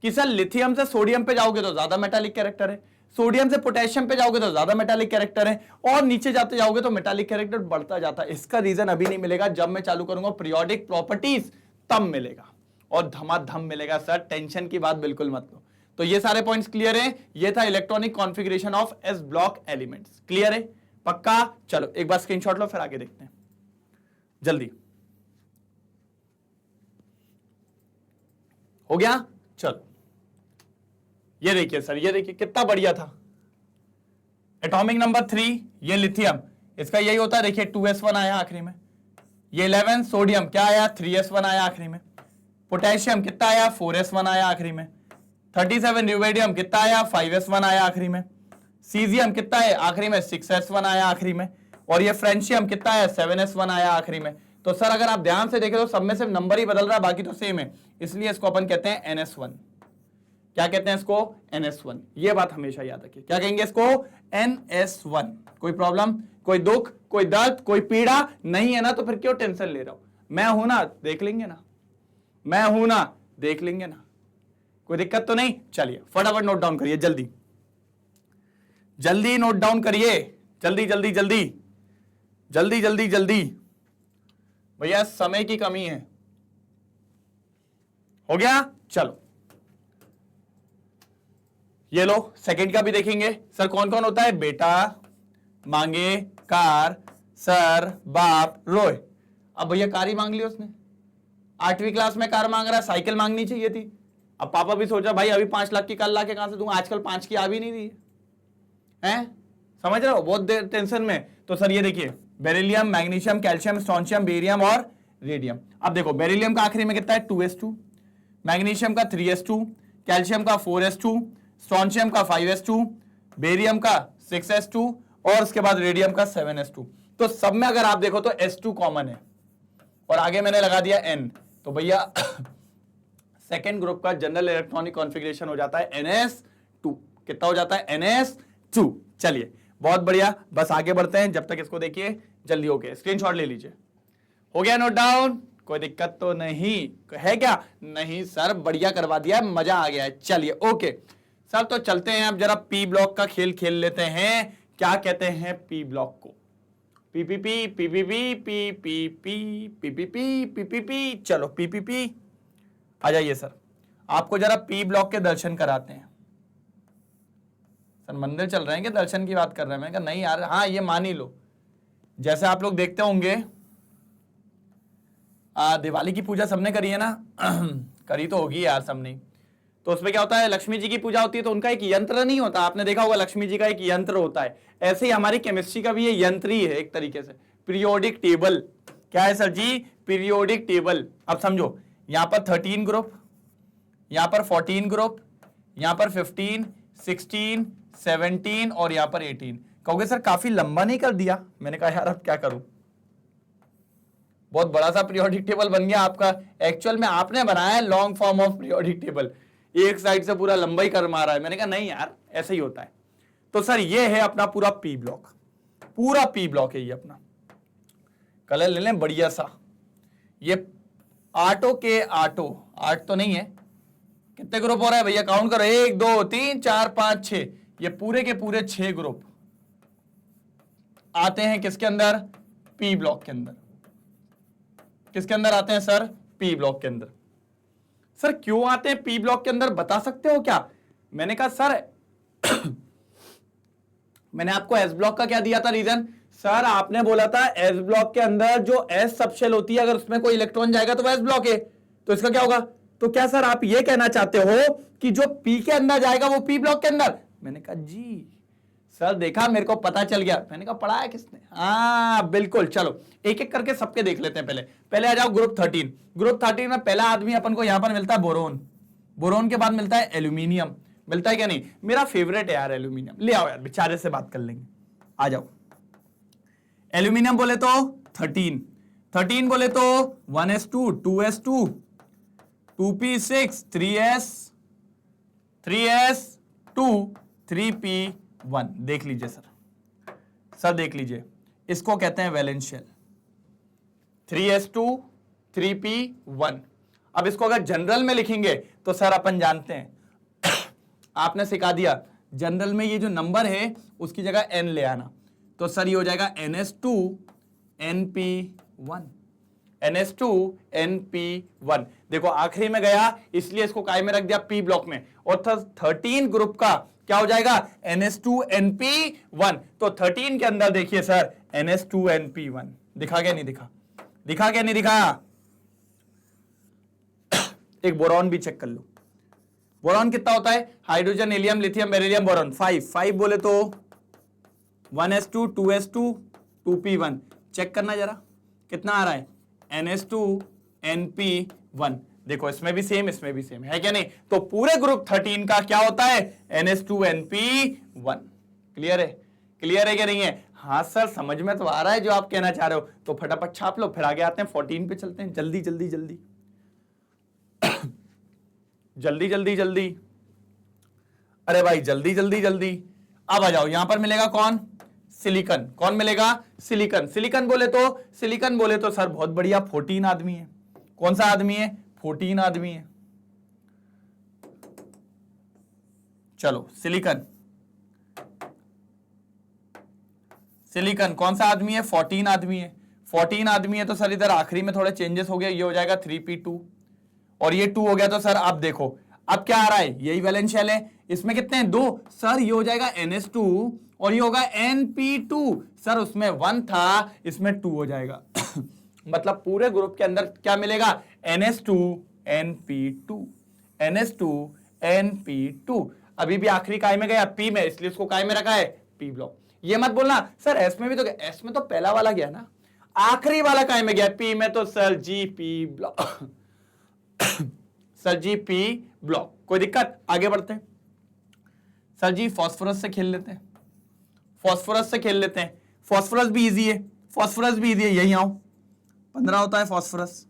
कि सर लिथियम से सोडियम पे जाओगे तो ज्यादा मेटालिक कैरेक्टर है, सोडियम से पोटेशियम पे जाओगे तो ज्यादा मेटालिक कैरेक्टर है, और नीचे जाते जाओगे तो मेटालिक कैरेक्टर बढ़ता जाता है। इसका रीजन अभी नहीं मिलेगा, जब मैं चालू करूंगा पीरियोडिक प्रॉपर्टीज तब मिलेगा, और धमाधम मिलेगा सर, टेंशन की बात बिल्कुल मत लो। तो ये सारे पॉइंट्स क्लियर हैं। ये था electronic configuration of S block elements, clear है पक्का? चलो एक बार स्क्रीनशॉट लो, फिर आगे देखते हैं जल्दी। हो गया? चलो ये देखिए सर, ये देखिए कितना बढ़िया था। एटॉमिक नंबर 3 ये लिथियम, इसका यही होता है, देखिए 2s1 आया आखिरी में। ये 11 सोडियम क्या आया? 3s1 आया आखिरी में। पोटेशियम कितना आया? 4s1 आया आखिरी में। 37 यूरेडियम कितना आया? 5s1 आया आखिरी में। सीजियम कितना है आखिरी में? 6s1 आया आखिरी में। और ये फ्रेंशियम कितना है? 7s1 आया आखिरी में। तो सर अगर आप ध्यान से देखें तो सब में सिर्फ नंबर ही बदल रहा है, बाकी तो सेम है, इसलिए इसको अपन कहते हैं NS1। क्या कहते हैं इसको? NS1। ये बात हमेशा याद रखिए, क्या कहेंगे इसको? NS1। कोई प्रॉब्लम, कोई दुख, कोई दर्द, कोई पीड़ा नहीं है ना, तो फिर क्यों टेंशन ले रहा हूं? मैं हूं ना, देख लेंगे ना, मैं हूं ना, देख लेंगे ना, कोई दिक्कत तो नहीं। चलिए फटाफट नोट डाउन करिए, जल्दी जल्दी नोट डाउन करिए, जल्दी जल्दी जल्दी जल्दी जल्दी जल्दी, भैया समय की कमी है। हो गया? चलो ये लो, सेकंड का भी देखेंगे। सर कौन कौन होता है? बेटा, मांगे, कार, सर, बाप, रोए। अब भैया कार ही मांग ली उसने, 8वीं क्लास में कार मांग रहा है, साइकिल मांगनी चाहिए थी। अब पापा भी सोचा भाई अभी 5 लाख की कार ला के कहां से दूंगा, आजकल 5 की आ भी नहीं रही है, समझ रहे हो? बहुत देर टेंशन में। तो सर ये देखिए, beryllium, magnesium, calcium, strontium, barium और रेडियम। अब देखो बेरिलियम का आखिरी में कितना है? 2s2, मैग्नीशियम का 3s2, कैल्शियम का 4s2, स्ट्रोंशियम का 5s2, बेरियम का 6s2 और उसके बाद रेडियम का 7s2। तो सब में अगर आप देखो तो s2 कॉमन है, और आगे मैंने लगा दिया n। तो भैया सेकेंड ग्रुप का जनरल इलेक्ट्रॉनिक कॉन्फ़िगरेशन हो जाता है NS2। कितना हो जाता है? NS2। चलिए बहुत बढ़िया, बस आगे बढ़ते हैं, जब तक इसको देखिए जल्दी। हो गया, स्क्रीनशॉट ले लीजिए। हो गया नोट डाउन? कोई दिक्कत तो नहीं है क्या? नहीं सर, बढ़िया करवा दिया, मजा आ गया है। चलिए ओके सर, तो चलते हैं अब जरा पी ब्लॉक का खेल खेल लेते हैं। क्या कहते हैं पी ब्लॉक को? PPP PPP PPP PPP PPP. चलो पीपीपी आ जाइए सर, आपको जरा पी ब्लॉक के दर्शन कराते हैं। सर मंदिर चल रहे हैं कि दर्शन की बात कर रहे हैं? मैं कहा नहीं यार, हाँ ये मान ही लो। जैसे आप लोग देखते होंगे दिवाली की पूजा सबने करी है ना करी तो होगी यार सबने। तो उसमें क्या होता है? लक्ष्मी जी की पूजा होती है, तो उनका एक यंत्र नहीं होता, आपने देखा होगा लक्ष्मी जी का एक यंत्र होता है। ऐसे ही हमारी केमिस्ट्री का भी ये यंत्र ही है एक तरीके से, पीरियोडिक टेबल। क्या है सर जी? Periodic table. अब समझो, यहां पर 13 ग्रुप, यहां पर 14 ग्रुप, यहां पर 15, 16, 17 और यहां पर 18। कहोगे सर काफी लंबा नहीं कर दिया? मैंने कहा यार अब क्या करूं, बहुत बड़ा सा पीरियोडिक टेबल बन गया आपका। एक्चुअल में आपने बनाया है long form of periodic table, एक साइड से पूरा लंबा ही कर मारा है। मैंने कहा नहीं यार ऐसे ही होता है। तो सर ये है अपना पूरा पी ब्लॉक, पूरा पी ब्लॉक है ये अपना। कलर ले लें बढ़िया सा। ये आठों के आठों, 8 तो नहीं है, कितने ग्रुप हो रहा है भैया? काउंट करो, 1 2 3 4 5 6। ये पूरे के पूरे 6 ग्रुप आते हैं किसके अंदर? पी ब्लॉक के अंदर। किसके अंदर आते हैं सर? पी ब्लॉक के अंदर। सर क्यों आते हैं पी ब्लॉक के अंदर, बता सकते हो क्या? मैंने कहा सर मैंने आपको एस ब्लॉक का क्या दिया था रीजन? सर आपने बोला था एस ब्लॉक के अंदर जो एस सबशेल होती है, अगर उसमें कोई इलेक्ट्रॉन जाएगा तो वो एस ब्लॉक है, तो इसका क्या होगा? तो क्या सर आप ये कहना चाहते हो कि जो पी के अंदर जाएगा वो पी ब्लॉक के अंदर? मैंने कहा जी सर, देखा मेरे को पता चल गया। मैंने कहा पढ़ा है किसने? हाँ बिल्कुल। चलो एक एक करके सबके देख लेते हैं। पहले आ जाओ ग्रुप 13। ग्रुप 13 में पहला आदमी अपन को यहां पर मिलता है बोरोन। बोरोन के बाद मिलता है एल्यूमिनियम। मिलता है क्या नहीं? मेरा फेवरेट है यार एल्यूमिनियम। ले आओ यार, बेचारे से बात कर लेंगे। आ जाओ। एल्यूमिनियम बोले तो 13 बोले तो 1s2 2s2 2p6 3s2 3p1। देख लीजिए सर देख लीजिए, इसको कहते हैं वैलेंस शेल। 3s2 3p1। अब इसको अगर जनरल में लिखेंगे तो सर अपन जानते हैं आपने सिखा दिया जनरल में ये जो नंबर है उसकी जगह n ले आना, तो सर ये हो जाएगा ns2 np1। ns2 np1। देखो आखिरी में गया इसलिए इसको काय में रख दिया? p ब्लॉक में। और 13 ग्रुप का क्या हो जाएगा? ns2 np1। तो 13 के अंदर देखिए सर ns2 np1। दिखा क्या नहीं दिखा? दिखा क्या नहीं दिखा? एक बोरॉन भी चेक कर लो। बोरॉन कितना होता है? Hydrogen helium lithium beryllium boron 5 बोले तो 1s2 2s2 2p1। चेक करना जरा कितना आ रहा है? ns2 np1। देखो इसमें भी सेम इसमें भी सेम है क्या नहीं? तो पूरे ग्रुप 13 का क्या होता है? ns2 np1। क्लियर है? क्लियर है क्या नहीं है? हाँ सर समझ में तो आ रहा है जो आप कहना चाह रहे हो, तो फटाफट छाप लो। फिर आगे आते हैं 14 पे चलते हैं। जल्दी जल्दी जल्दी जल्दी जल्दी जल्दी, अरे भाई जल्दी जल्दी जल्दी। अब आ जाओ, यहां पर मिलेगा कौन? सिलिकॉन। कौन मिलेगा? सिलिकॉन। सिलिकॉन बोले तो सर बहुत बढ़िया 14 आदमी है। कौन सा आदमी है? 14 आदमी है। चलो सिलिकॉन कौन सा आदमी है? 14 आदमी है। 14 आदमी है तो सर इधर आखिरी में थोड़े चेंजेस हो गए, ये हो जाएगा 3p2 और ये 2 हो गया। तो सर आप देखो अब क्या आ रहा है? यही वैलेंस शेल है। इसमें कितने हैं? 2। सर ये हो जाएगा ns2 और ये होगा np2। सर उसमें 1 था, इसमें 2 हो जाएगा मतलब पूरे ग्रुप के अंदर क्या मिलेगा? ns2 np2 ns2 np2। अभी भी आखिरी काय में गया? p में, इसलिए उसको काय में रखा है? p block. ये मत बोलना सर s में भी तो गया। s में तो पहला वाला गया ना, आखिरी वाला काय में गया? p में। तो सर जी p ब्लॉक सर जी p ब्लॉक। कोई दिक्कत? आगे बढ़ते हैं। सर जी फास्फोरस से खेल लेते हैं। फास्फोरस भी इजी है। यही आओ। 15 होता है फास्फोरस,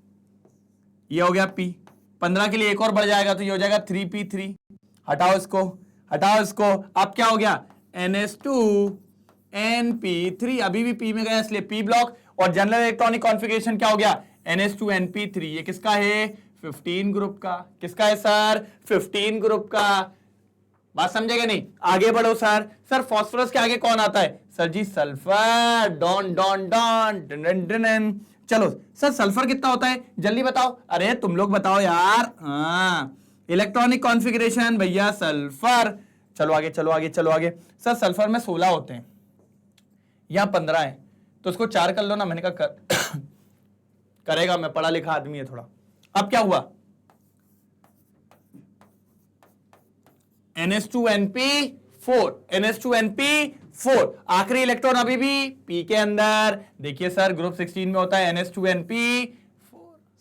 ये हो गया p। 15 के लिए एक और बढ़ जाएगा तो ये हो जाएगा 3p3। हटाओ इसको। अब क्या हो गया? ns2 np3। अभी भी p में गया इसलिए p ब्लॉक। और जनरल इलेक्ट्रॉनिक कॉन्फ़िगरेशन क्या हो गया? ns2 np3। ये किसका है? 15 ग्रुप का। किसका है सर? 15 ग्रुप का। बात समझेगा नहीं? आगे बढ़ो सर फास्फोरस के आगे कौन आता है? Sir ji sulphur. Done done done done done. चलो सर सल्फर कितना होता है? जल्दी बताओ। अरे तुम लोग बताओ यार। हाँ इलेक्ट्रॉनिक कॉन्फ़िगरेशन भैया सल्फर। चलो आगे। सर सल्फर में 16 होते हैं, यहां 15 है, तो उसको 4 कर लो ना। मैंने कहा करेगा, मैं पढ़ा लिखा आदमी है थोड़ा। अब क्या हुआ? ns2 np4। आखिरी इलेक्ट्रॉन अभी भी p के अंदर। देखिए सर ग्रुप 16 में होता है ns2 np4।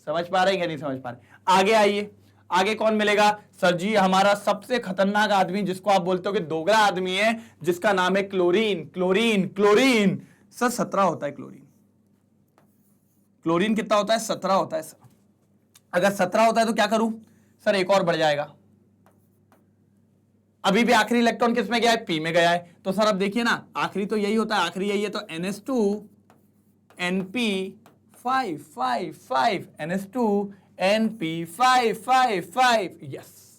समझ पा रहे हैं क्या नहीं समझ पा रहे? आगे आइए। आगे कौन मिलेगा? सर जी हमारा सबसे खतरनाक आदमी, जिसको आप बोलते हो कि दोगला आदमी है, जिसका नाम है क्लोरीन। सर 17 होता है क्लोरीन कितना होता है? 17 होता है सर। अगर 17 होता है तो क्या करूं? सर एक और बढ़ जाएगा। अभी भी आखिरी इलेक्ट्रॉन किस में गया है? p में गया है। तो सर अब देखिए ना, आखिरी तो यही होता है, आखिरी यही है। तो ns2 np5 ns2 np5 yes.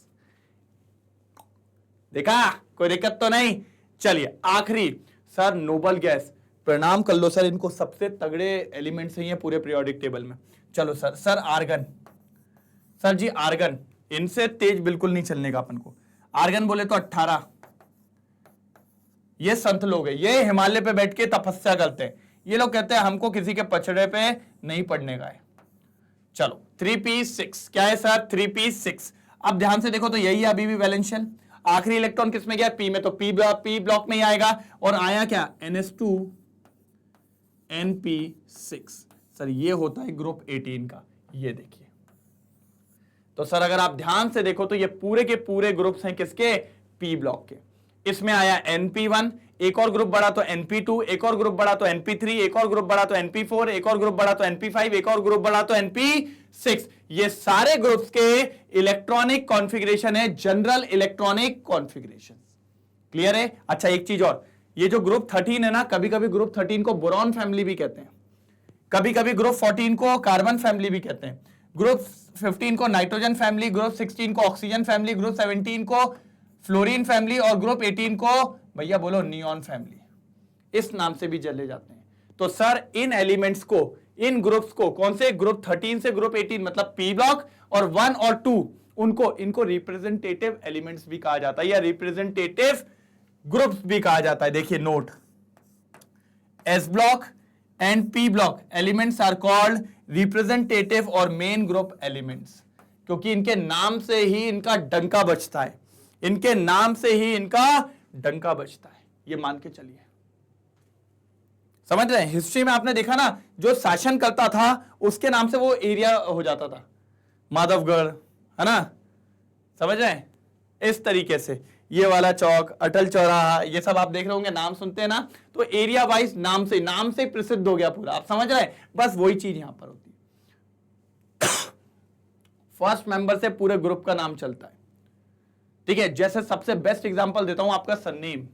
देखा? कोई दिक्कत तो नहीं? चलिए आखिरी सर नोबल गैस प्रणाम कर लो सर, इनको सबसे तगड़े एलिमेंट्स हैं ये पूरे पीरियोडिक टेबल में। चलो सर, सर आर्गन, सर जी आर्गन, इनसे तेज बिल्कुल नहीं चलने का अपन को। आर्गन बोले तो 18, ये संत लोग हैं, ये हिमालय पे बैठ के तपस्या करते हैं। ये लोग कहते हैं हमको किसी के पचड़े पे नहीं पड़ने का है। चलो 3p6 क्या है सर? 3p6। अब ध्यान से देखो तो यही है अभी भी वैलेंशियल। आखिरी इलेक्ट्रॉन किस में गया? पी में, तो पी ब्लॉक में ही आएगा। और आया क्या? NS2 NP6। सर ये होता है ग्रुप 18 का, ये देखिए। तो सर अगर आप ध्यान से देखो तो ये पूरे के पूरे ग्रुप्स हैं किसके? पी ब्लॉक के। इसमें आया NP1, एक और ग्रुप बढ़ा तो NP2, एक और ग्रुप बढ़ा तो NP3, एक और ग्रुप बढ़ा तो NP4, एक और ग्रुप बढ़ा तो NP5, एक और ग्रुप बढ़ा तो NP6। ये सारे ग्रुप्स के इलेक्ट्रॉनिक कॉन्फ़िगरेशन है, जनरल इलेक्ट्रॉनिक कॉन्फ़िगरेशन। क्लियर है? अच्छा एक चीज और, ये जो ग्रुप 13 है ना, कभी कभी ग्रुप 13 को बोरॉन फैमिली भी कहते हैं, कभी कभी ग्रुप 14 को कार्बन फैमिली भी कहते हैं, ग्रुप 15 को नाइट्रोजन फैमिली, ग्रुप 16 को ऑक्सीजन फैमिली, ग्रुप 17 को फ्लोरीन फैमिली और ग्रुप 18 को भैया बोलो नियॉन फैमिली। इस नाम से भी जले जाते हैं। तो सर इन एलिमेंट्स को, इन ग्रुप्स को, कौन से? ग्रुप 13 से ग्रुप 18 मतलब पी ब्लॉक और 1 और 2, उनको इनको रिप्रेजेंटेटिव एलिमेंट्स भी कहा जाता है या रिप्रेजेंटेटिव ग्रुप्स भी कहा जाता है। देखिए note, s block and p block elements are called representative और मेन ग्रुप एलिमेंट्स, क्योंकि इनके नाम से ही इनका डंका बजता है, इनके नाम से ही इनका डंका बजता है, ये मान के चलिए। समझ रहे हैं? हिस्ट्री में आपने देखा ना, जो शासन करता था उसके नाम से वो एरिया हो जाता था, माधवगढ़, है ना? समझ रहे हैं? इस तरीके से ये वाला चौक, अटल चौराहा, ये सब आप देख रहे होंगे, नाम सुनते हैं ना, तो एरिया वाइज नाम से प्रसिद्ध हो गया पूरा। आप समझ रहे हैं? बस वही चीज यहां पर होती है। फर्स्ट मेंबर से पूरे ग्रुप का नाम चलता है, ठीक है? जैसे सबसे बेस्ट एग्जांपल देता हूं, आपका सरनेम,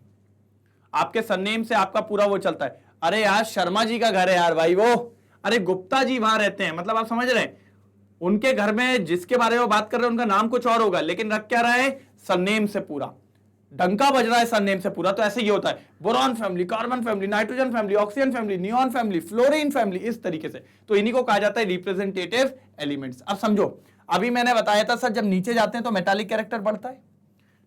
आपके सरनेम से आपका पूरा वो चलता है। अरे यार शर्मा जी का घर है यार भाई वो, अरे गुप्ता जी वहां रहते हैं, मतलब आप समझ रहे हैं, उनके घर में जिसके बारे में बात कर रहे हैं उनका नाम कुछ और होगा, लेकिन रख क्या रहा है? सरनेम से पूरा डंका बज रहा है, सरनेम से पूरा। तो ऐसे ही होता है, boron family, carbon family, nitrogen family, oxygen family, neon family, fluorine family, इस तरीके से। तो इन्हीं को कहा जाता है रिप्रेजेंटेटिव एलिमेंट्स। अब समझो, अभी मैंने बताया था सर जब नीचे जाते हैं तो मेटालिक कैरेक्टर बढ़ता है,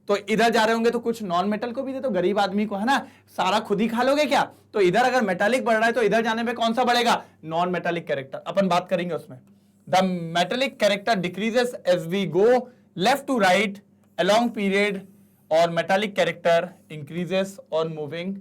तो इधर जा रहे होंगे तो कुछ नॉन मेटल को भी दे, तो गरीब आदमी को, है ना, सारा खुद ही खा लोगे क्या? तो इधर अगर मेटालिक बढ़ रहा है तो इधर जाने पे कौन सा बढ़ेगा? Non metallic character. अपन बात करेंगे उसमें। The metallic character decreases as we go left to right along period, और metallic character increases on moving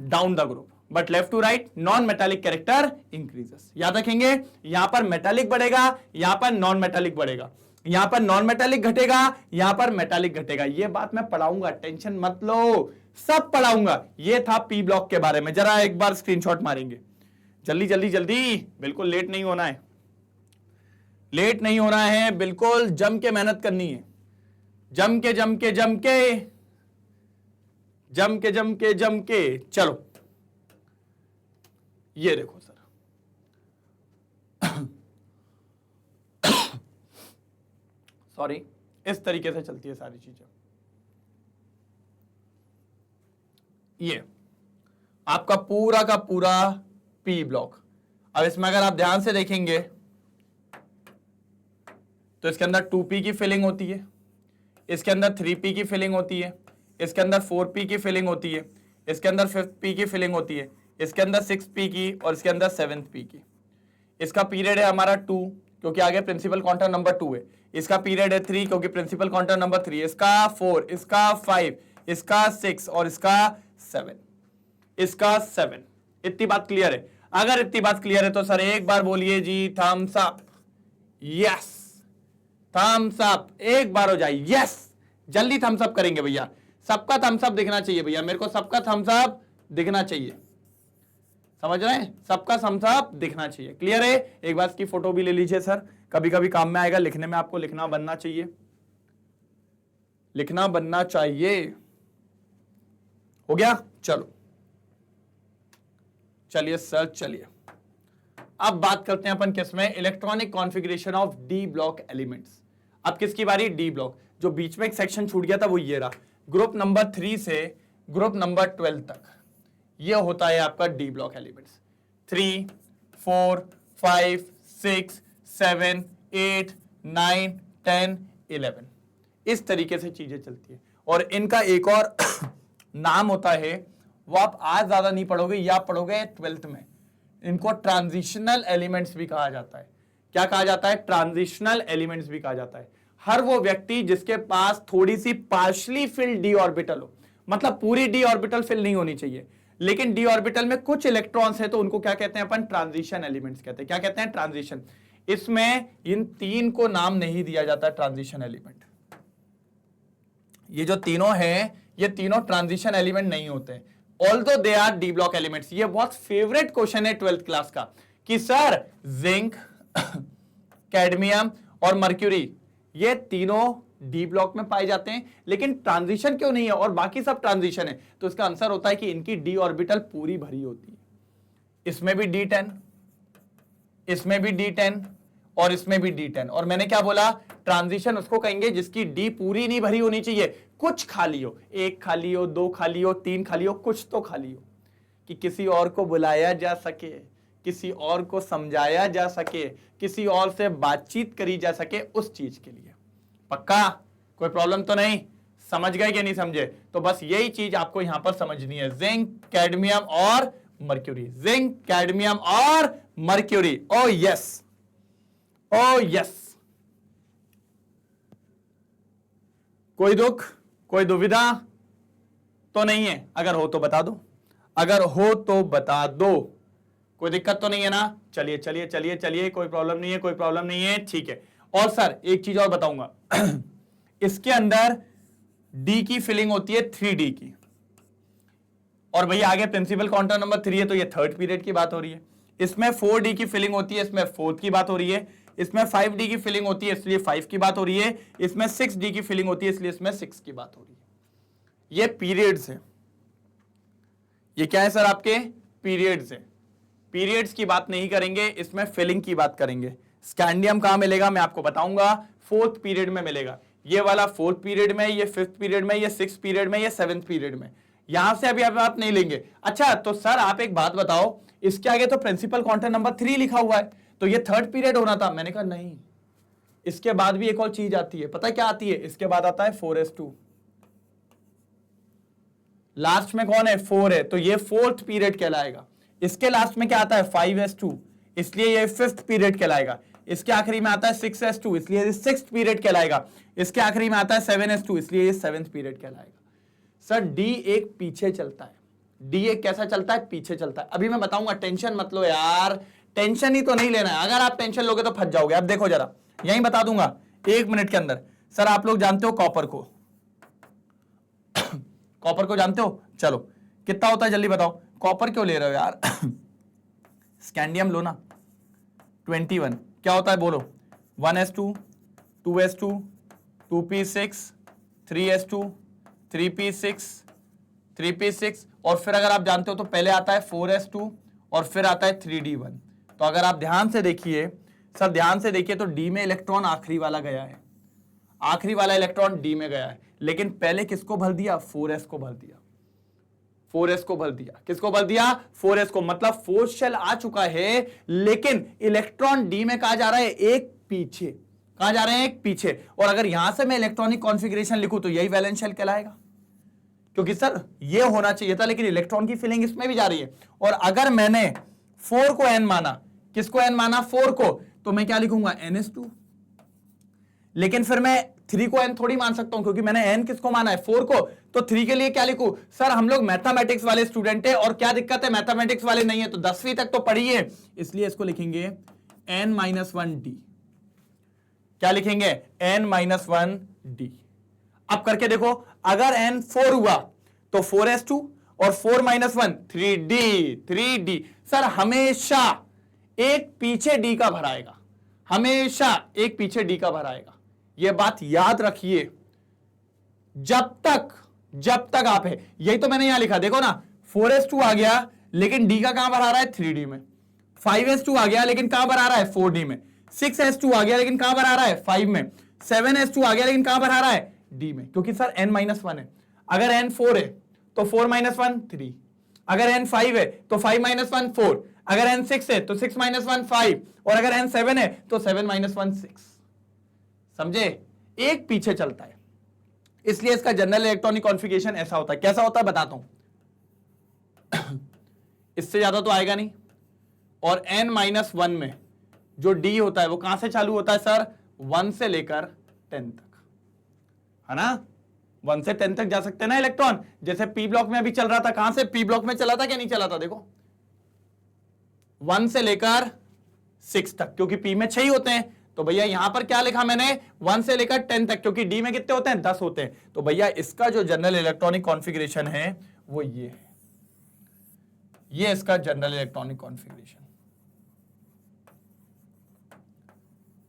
down the group, but left to right non metallic character increases। याद रखेंगे, यहां पर metallic बढ़ेगा, यहां पर नॉन मेटालिक बढ़ेगा, यहां पर नॉन मेटालिक घटेगा, यहां पर मेटालिक घटेगा। ये बात मैं पढ़ाऊंगा, टेंशन मत लो, सब पढ़ाऊंगा। ये था पी ब्लॉक के बारे में। जरा एक बार स्क्रीनशॉट मारेंगे, जल्दी जल्दी जल्दी, बिल्कुल लेट नहीं होना है, लेट नहीं होना है, बिल्कुल जम के मेहनत करनी है, जम के जम के जम के जम के जम के जम के। चलो ये देखो सर, सॉरी, इस तरीके से चलती है सारी चीजें। ये आपका पूरा का पूरा पी ब्लॉक। अब इसमें अगर आप ध्यान से देखेंगे तो इसके अंदर 2p की फिलिंग होती है, इसके अंदर 3p की फिलिंग होती है, इसके अंदर 4p की फिलिंग होती है, इसके अंदर 5p की फिलिंग होती है, इसके अंदर 6p की, और इसके अंदर 7p की। इसका पीरियड है हमारा 2 क्योंकि आगे प्रिंसिपल क्वांटम नंबर 2 है, इसका पीरियड है 3 क्योंकि प्रिंसिपल क्वांटम नंबर 3, इसका 4, इसका 5, इसका 6 और इसका 7, इसका 7। इतनी बात क्लियर है? अगर इतनी बात क्लियर है तो सर एक बार बोलिए जी thumbs up. Yes, thumbs up, एक बार हो जाए यस, जल्दी थम्स अप करेंगे भैया, सबका थम्स अप दिखना चाहिए भैया, मेरे को सबका थम्स अप दिखना चाहिए। समझ रहे हैं? सबका थम्स अप दिखना चाहिए। क्लियर है? एक बार इसकी फोटो भी ले लीजिए सर, कभी कभी काम में आएगा, लिखने में आपको लिखना बनना चाहिए, लिखना बनना चाहिए। हो गया? चलो चलिए सर, चलिए अब बात करते हैं अपन किसमें? Electronic configuration of D block elements. अब किसकी बारी? D block. जो बीच में एक सेक्शन छूट गया था वो ये रहा, ग्रुप नंबर 3 से ग्रुप नंबर 12 तक। ये होता है आपका डी ब्लॉक एलिमेंट्स। 3, 4, 5, 6, 7, 8, 9, 10, 11 इस तरीके से चीजें चलती है। और इनका एक और नाम होता है, वो आप आज ज्यादा नहीं पढ़ोगे, या आप पढ़ोगे 12th में। इनको ट्रांजिशनल एलिमेंट्स भी कहा जाता है। क्या कहा जाता है? ट्रांजिशनल एलिमेंट्स भी कहा जाता है। हर वो व्यक्ति जिसके पास थोड़ी सी पार्शली फिल्ड डी ऑर्बिटल हो, मतलब पूरी डी ऑर्बिटल फिल नहीं होनी चाहिए, लेकिन डी ऑर्बिटल में कुछ इलेक्ट्रॉन्स है, तो उनको क्या कहते हैं अपन? ट्रांजिशन एलिमेंट्स कहते हैं। क्या कहते हैं? ट्रांजिशन। इसमें इन तीन को नाम नहीं दिया जाता ट्रांजिशन एलिमेंट। ये जो तीनों हैं, ये तीनों ट्रांजिशन एलिमेंट नहीं होते, although they R D block elements. ये बहुत फेवरेट क्वेश्चन है 12th क्लास का कि सर जिंक, कैडमियम और मर्क्यूरी ये तीनों डी ब्लॉक में पाए जाते हैं, लेकिन ट्रांजिशन क्यों नहीं है और बाकी सब ट्रांजिशन है? तो इसका आंसर होता है कि इनकी डी ऑर्बिटल पूरी भरी होती है। इसमें भी D10, इसमें भी D10 और इसमें भी D10। और मैंने क्या बोला? ट्रांजिशन उसको कहेंगे जिसकी डी पूरी नहीं भरी होनी चाहिए, कुछ खाली हो, 1 खाली हो, 2 खाली हो, 3 खाली हो, कुछ तो खाली हो, कि किसी और को बुलाया जा सके, किसी और को समझाया जा सके, किसी और से बातचीत करी जा सके, उस चीज के लिए। पक्का? कोई प्रॉब्लम तो नहीं? समझ गए कि नहीं समझे? तो बस यही चीज आपको यहां पर समझनी है, जिंक, कैडमियम और मर्क्यूरी। जिंक, कैडमियम और मर्क्यूरी। ओ यस, ओ यस। कोई दुख, कोई दुविधा तो नहीं है? अगर हो तो बता दो, अगर हो तो बता दो। कोई दिक्कत तो नहीं है ना? चलिए चलिए चलिए चलिए, कोई प्रॉब्लम नहीं है, कोई प्रॉब्लम नहीं है, ठीक है। और सर एक चीज और बताऊंगा इसके अंदर डी की फिलिंग होती है 3D की, और भैया आगे प्रिंसिपल क्वांटम नंबर 3 है, तो ये 3rd पीरियड की बात हो रही है। इसमें 4D की फिलिंग होती है, इसमें 4th की बात हो रही है। इसमें 5D की फिलिंग होती है, इसलिए 5 की बात हो रही है। इसमें 6D की फिलिंग होती है, इसलिए इसमें 6 की बात हो रही है। ये पीरियड्स है। ये क्या है सर? आपके पीरियड्स है। पीरियड्स की बात नहीं करेंगे, इसमें फिलिंग की बात करेंगे। स्कैंडियम कहां मिलेगा मैं आपको बताऊंगा, 4th पीरियड में मिलेगा। ये वाला 4th पीरियड में, ये 5th पीरियड में, ये 6th पीरियड में, ये 7th पीरियड में। यहां से अभी आप नहीं लेंगे। अच्छा तो सर आप एक बात बताओ, इसके आगे तो प्रिंसिपल क्वांटम नंबर 3 लिखा हुआ है, तो ये 3rd पीरियड होना था। मैंने कहा नहीं, इसके बाद भी एक और चीज आती है। पता है क्या आती है? इसके बाद आता है 4s2। लास्ट में कौन है? 4 है, तो ये 4th पीरियड कहलाएगा। इसके लास्ट में क्या आता है? 5s2, इसलिए ये 5th पीरियड कहलाएगा। इसके आखिरी में आता है 6s2, इसलिए ये 6th पीरियड कहलाएगा। इसके आखिरी में आता है 7s2, इसलिए ये 7th पीरियड कहलाएगा। सर डी एक पीछे चलता है। डी एक कैसा चलता है? पीछे चलता है। अभी मैं बताऊंगा, टेंशन मत लो यार, टेंशन ही तो नहीं लेना है। अगर आप टेंशन लोगे तो फंस जाओगे। अब देखो जरा, यही बता दूंगा 1 मिनट के अंदर। सर आप लोग जानते हो कॉपर को कॉपर को जानते हो? चलो कितना होता है जल्दी बताओ। कॉपर क्यों ले रहे हो यार स्कैंडियम लो ना, 21। क्या होता है बोलो? 1s2, 2s2, 2p6, 3s2, 3p6, 3p6, और फिर अगर आप जानते हो तो पहले आता है 4s2 और फिर आता है 3d1। तो अगर आप ध्यान से देखिए, सर ध्यान से देखिए, तो डी में इलेक्ट्रॉन आखिरी वाला गया है, आखिरी वाला इलेक्ट्रॉन डी में गया है, लेकिन पहले किसको भर दिया? 4s को भर दिया। 4s को भर दिया। किसको भर दिया? 4s को। मतलब फोर्स शेल आ चुका है, लेकिन इलेक्ट्रॉन डी में कहा जा रहा है? एक पीछे। कहा जा रहे हैं? एक पीछे। और अगर यहां से मैं इलेक्ट्रॉनिक कॉन्फ़िगरेशन लिखूं तो यही वैलेंस शेल कहलाएगा, क्योंकि सर ये होना चाहिए था, लेकिन इलेक्ट्रॉन की फिलिंग इसमें भी जा रही है। और अगर मैंने 4 को n माना, किसको n माना? 4 को, तो मैं क्या लिखूंगा? ns2। लेकिन फिर मैं 3 को n थोड़ी मान सकता हूं, क्योंकि मैंने n किसको माना है? 4 को। तो 3 के लिए क्या लिखूं? सर हम लोग मैथमेटिक्स वाले स्टूडेंट है, और क्या दिक्कत है? मैथमेटिक्स वाले नहीं है तो 10वीं तक तो पढ़ी है, इसलिए इसको लिखेंगे n-1d। क्या लिखेंगे? n-1d। अब करके देखो, अगर n 4 हुआ तो 4s2 और 4 - 1 3d। सर हमेशा एक पीछे d का भराएगा, हमेशा एक पीछे d का भराएगा। यह बात याद रखिए जब तक आप है। यही तो मैंने यहां लिखा, देखो ना, 4s2 आ गया लेकिन d का कहां भरा रहा है? 3d में। 5s2 आ गया लेकिन कहां भरा रहा है? 4d में। 6s2 आ गया लेकिन कहां भरा रहा है? 5 में। 7s2 आ गया लेकिन कहां भरा रहा है? d में, क्योंकि सर n-1 है। अगर n 4 है तो 4 - 1 3, अगर n 5 है तो 5 माइनस 1 4, अगर n 6 है तो 6 माइनस 1 5, और अगर n 7 है तो 7 माइनस 1 6। समझे? एक पीछे चलता है, इसलिए इसका जनरल इलेक्ट्रॉनिक कॉन्फ़िगरेशन ऐसा होता है। कैसा होता है बताता हूं। इससे ज्यादा तो आएगा नहीं। और n माइनस 1 में जो d होता है वो कहां से चालू होता है सर? 1 से लेकर 10 तक, है ना? 1 से 10 तक जा सकते हैं ना इलेक्ट्रॉन। जैसे p ब्लॉक में अभी चल रहा था, कहां से p ब्लॉक में चला था क्या नहीं चला था? देखो 1 से लेकर 6 तक, क्योंकि p में 6 ही होते हैं। तो भैया यहां पर क्या लिखा मैंने? 1 से लेकर 10 तक, क्योंकि d में कितने होते हैं? 10 होते हैं। तो भैया इसका जो जनरल इलेक्ट्रॉनिक कॉन्फ़िगरेशन है वो ये है, ये इसका जनरल इलेक्ट्रॉनिक कॉन्फ़िगरेशन।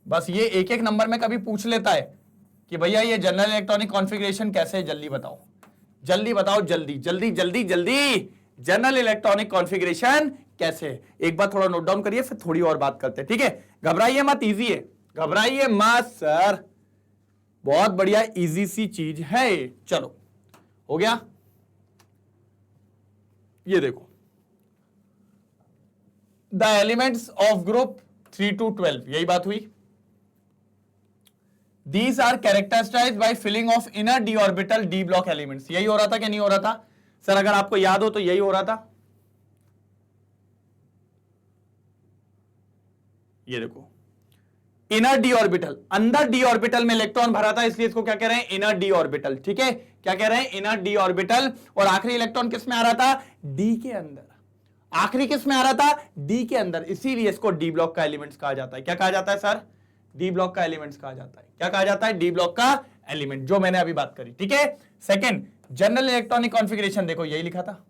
बस ये एक एक नंबर में कभी पूछ लेता है कि भैया ये जनरल इलेक्ट्रॉनिक कॉन्फ़िगरेशन कैसे है, जल्दी बताओ, जल्दी बताओ, जल्दी जल्दी जल्दी जल्दी, जनरल इलेक्ट्रॉनिक कॉन्फ़िगरेशन कैसे है? एक बार थोड़ा नोट डाउन करिए, फिर थोड़ी और बात करते हैं, ठीक है? घबराइए मत, इजी है, घबराइए मत सर, बहुत बढ़िया इजी सी चीज है। चलो हो गया। ये देखो, the elements of group 3 to 12, यही बात हुई। These are characterized by filling of inner d orbital d block elements, यही हो रहा था कि नहीं हो रहा था सर? अगर आपको याद हो तो यही हो रहा था। ये देखो, इनर डी ऑर्बिटल, अंदर डी ऑर्बिटल में इलेक्ट्रॉन भरा था, इसलिए इसको क्या कह रहे हैं? इनर डी ऑर्बिटल, ठीक है? क्या कह रहे हैं? Inner D orbital. और आखिरी इलेक्ट्रॉन किस में आ रहा था? डी के अंदर। आखिरी किस में आ रहा था? डी के अंदर, इसीलिए इसको डी ब्लॉक का एलिमेंट्स कहा जाता है। क्या कहा जाता है सर? डी ब्लॉक का एलिमेंट्स कहा जाता है। क्या कहा जाता है? डी ब्लॉक का एलिमेंट, जो मैंने अभी बात करी, ठीक है? सेकंड, जनरल इलेक्ट्रॉनिक कॉन्फ़िगरेशन देखो, यही लिखा था,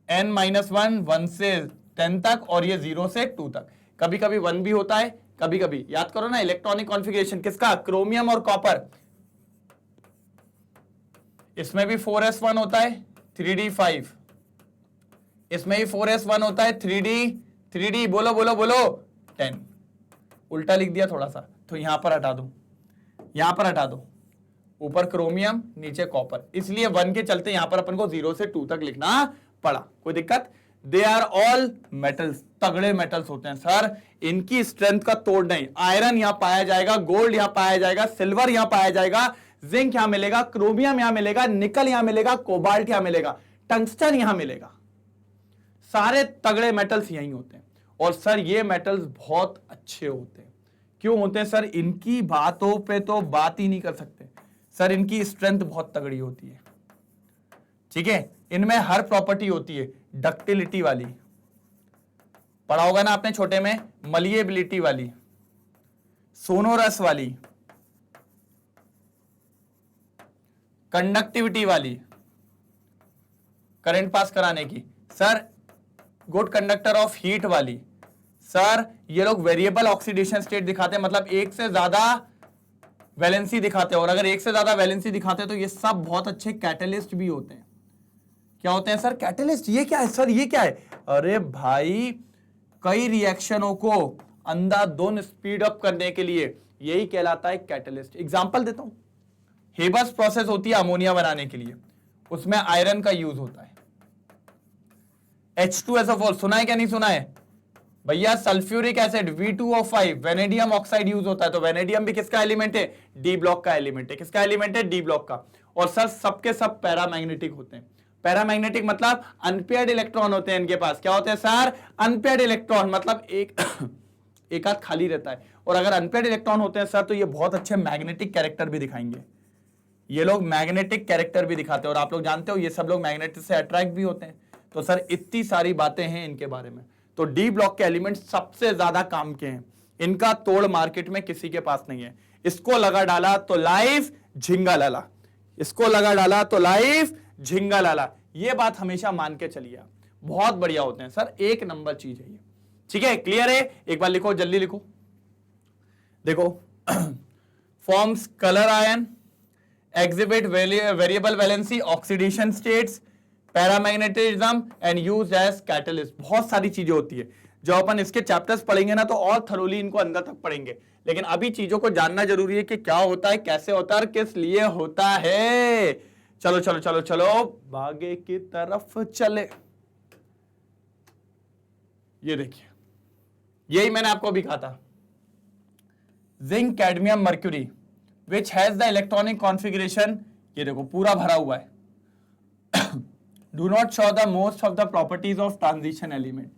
n माइनस 1 1 से 10 तक, और ये 0 से 2 तक। कभी कभी 1 भी होता है, कभी कभी, याद करो ना, इलेक्ट्रॉनिक कॉन्फ़िगरेशन किसका? क्रोमियम और कॉपर। इसमें भी 4s1 होता है, 3d5, इसमें भी 4s1 होता है, 3d बोलो बोलो बोलो 10। उल्टा लिख दिया थोड़ा सा, तो यहां पर हटा दो, यहां पर हटा दो, ऊपर क्रोमियम नीचे कॉपर, इसलिए 1 के चलते यहां पर अपन को 0 से 2 तक लिखना पड़ा। कोई दिक्कत? दे आर ऑल मेटल्स, तगड़े मेटल्स होते हैं सर, इनकी स्ट्रेंथ का तोड़ नहीं। आयरन यहां पाया जाएगा, गोल्ड यहां पाया जाएगा, सिल्वर यहां पाया जाएगा, जिंक यहां मिलेगा, क्रोमियम यहां मिलेगा, निकल यहां मिलेगा, कोबाल्ट यहां मिलेगा, टंगस्टन यहां मिलेगा। सारे तगड़े मेटल्स यहीं होते हैं। और सर ये मेटल्स बहुत अच्छे होते हैं। क्यों होते हैं सर? इनकी बातों पे तो बात ही नहीं कर सकते सर, इनकी स्ट्रेंथ बहुत तगड़ी होती है, ठीक है? इनमें हर प्रॉपर्टी होती है, डक्टिलिटी वाली, पढ़ा होगा ना आपने छोटे में, मलिएबिलिटी वाली, सोनोरस वाली, कंडक्टिविटी वाली, करंट पास कराने की, sir good conductor of heat वाली। सर ये लोग वेरिएबल ऑक्सीडेशन स्टेट दिखाते हैं, मतलब एक से ज्यादा वैलेंसी दिखाते हैं, और अगर एक से ज्यादा वैलेंसी दिखाते हैं तो ये सब बहुत अच्छे कैटलिस्ट भी होते हैं। क्या होते हैं सर? कैटलिस्ट। ये क्या है सर? ये क्या है? अरे भाई, कई रिएक्शनों को अंधाधुंध स्पीड अप करने के लिए यही कहलाता है कैटलिस्ट। एग्जांपल देता हूं, हेबस प्रोसेस होती है अमोनिया बनाने के लिए, उसमें आयरन का यूज होता है। H2SO4 सुना है क्या नहीं सुना है भैया? Sulphuric acid V2O5, vanadium oxide use होता है। तो वेनेडियम भी किसका एलिमेंट है? डी ब्लॉक का एलिमेंट है। किसका एलिमेंट है? डी ब्लॉक का। और सर सबके सब पैरामैग्नेटिक होते हैं। पैरामैग्नेटिक मतलब अनपेयर्ड इलेक्ट्रॉन होते हैं इनके पास। क्या होते हैं सर? अनपेयर्ड इलेक्ट्रॉन, मतलब एक हाथ खाली रहता है। और अगर अनपेयर्ड इलेक्ट्रॉन होते हैं सर तो ये बहुत अच्छे मैग्नेटिक कैरेक्टर भी दिखाएंगे। ये लोग मैग्नेटिक कैरेक्टर भी दिखाते हैं, और आप लोग जानते हो ये सब लोग मैग्नेटिक से अट्रैक्ट भी होते हैं। तो सर इतनी सारी बातें हैं इनके बारे में। तो डी ब्लॉक के एलिमेंट सबसे ज्यादा काम के हैं, इनका तोड़ मार्केट में किसी के पास नहीं है। इसको लगा डाला तो लाइफ झिंगा लाला, इसको लगा डाला तो लाइफ झिंगा लाला। ये बात हमेशा मान के चलिए आप, बहुत बढ़िया होते हैं सर, एक नंबर चीज है ये। ठीक है, क्लियर है? एक बार लिखो, जल्दी लिखो। देखो, forms colour ion, exhibit variable valency oxidation states, paramagnetism and use as catalyst. बहुत सारी चीजें होती है जो अपन इसके चैप्टर्स पढ़ेंगे ना तो और थरोली इनको अंदर तक पढ़ेंगे, लेकिन अभी चीजों को जानना जरूरी है कि क्या होता है, कैसे होता है और किस लिए होता है। चलो चलो चलो चलो आगे की तरफ चले। ये देखिए, यही मैंने आपको अभी कहा था, zinc cadmium mercury which has the electronic configuration, ये देखो पूरा भरा हुआ है, do not show the most of the properties of transition element.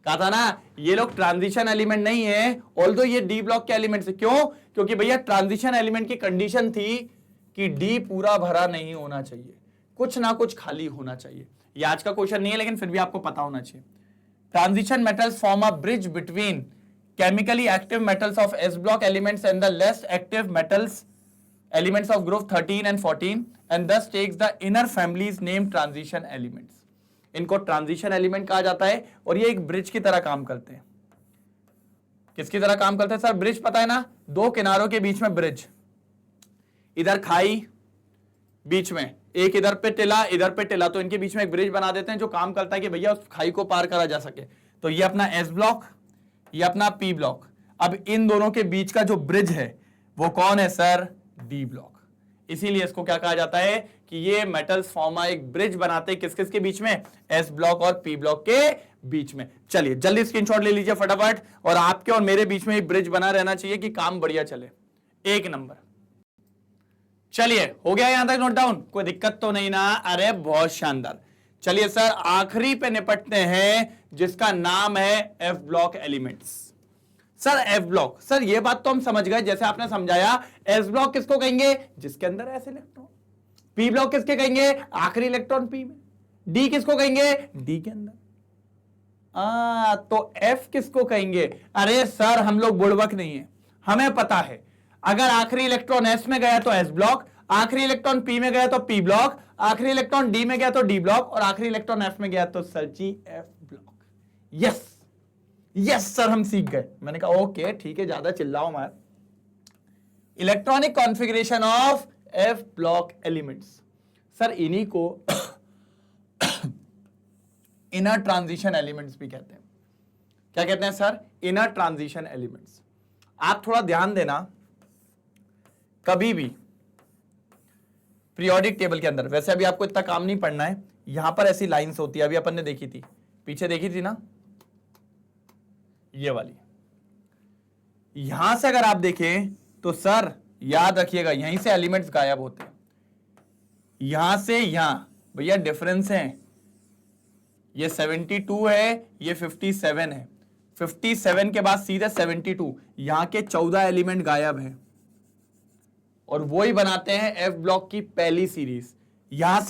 कहा था ना ये लोग ट्रांजिशन एलिमेंट नहीं है, ऑल्दो ये डी ब्लॉक के एलिमेंट है। क्यों? क्योंकि भैया ट्रांजिशन एलिमेंट की कंडीशन थी कि डी पूरा भरा नहीं होना चाहिए, कुछ ना कुछ खाली होना चाहिए। ये आज का क्वेश्चन नहीं है लेकिन फिर भी आपको पता होना चाहिए। Transition metals form a bridge between chemically active metals of S block elements and the less active metals elements of group 13 and 14 and thus takes the inner families named transition elements। इनको transition element कहा जाता है और ये एक bridge की तरह काम करते हैं। किसकी तरह काम करते हैं सर? ब्रिज पता है ना, दो किनारों के बीच में ब्रिज, इधर खाई, बीच में एक इधर पे टिला, इधर पे टिला, तो इनके बीच में एक ब्रिज बना देते हैं जो काम करता है कि भैया उस खाई को पार करा जा सके। तो ये अपना एस ब्लॉक, ये अपना पी ब्लॉक। अब इन दोनों के बीच का जो ब्रिज है वो कौन है सर? D block. इसीलिए इसको क्या कहा जाता है कि ये मेटल्स फॉर्म एक ब्रिज बनाते हैं किस किस के बीच में? एस ब्लॉक और पी ब्लॉक के बीच में। चलिए जल्दी स्क्रीनशॉट ले लीजिए फटाफट, और आपके और मेरे बीच में एक ब्रिज बना रहना चाहिए कि काम बढ़िया चले। एक नंबर। चलिए हो गया यहां तक नोट डाउन? कोई दिक्कत तो नहीं ना? अरे बहुत शानदार। चलिए सर आखिरी पे निपटते हैं जिसका नाम है F block elements. Sir F block, sir ये बात तो हम समझ गए, जैसे आपने समझाया। एस ब्लॉक किसको कहेंगे? जिसके अंदर एस इलेक्ट्रॉन। पी ब्लॉक किसके कहेंगे? आखिरी इलेक्ट्रॉन पी में। डी किसको कहेंगे? डी के अंदर। तो एफ किसको कहेंगे? अरे सर हम लोग बुड़बक नहीं है, हमें पता है अगर आखिरी इलेक्ट्रॉन एस में गया तो एस ब्लॉक, आखिरी इलेक्ट्रॉन पी में गया तो पी ब्लॉक, आखिरी इलेक्ट्रॉन डी में गया तो डी ब्लॉक, और आखिरी इलेक्ट्रॉन एफ में गया तो sir ji F block. Yes yes sir हम सीख गए। मैंने कहा ओके ठीक है, ज्यादा चिल्लाओ मत। Electronic configuration of F block elements, sir इन्हीं को इनर ट्रांजिशन एलिमेंट्स भी कहते हैं। क्या कहते हैं सर? Inner transition elements. आप थोड़ा ध्यान देना, कभी भी पीरियोडिक टेबल के अंदर, वैसे अभी आपको इतना काम नहीं पढ़ना है, यहां पर ऐसी लाइंस होती है, अभी अपन ने देखी थी, पीछे देखी थी ना, ये वाली। यहां से अगर आप देखें तो सर याद रखिएगा यहीं से एलिमेंट्स गायब होते हैं, यहां से यहां भैया डिफरेंस है। ये 72 है, ये 57 है, 57 के बाद सीधे 72, यहां के 14 एलिमेंट गायब हैं और वो ही बनाते हैं एफ ब्लॉक की पहली सीरीज। यहां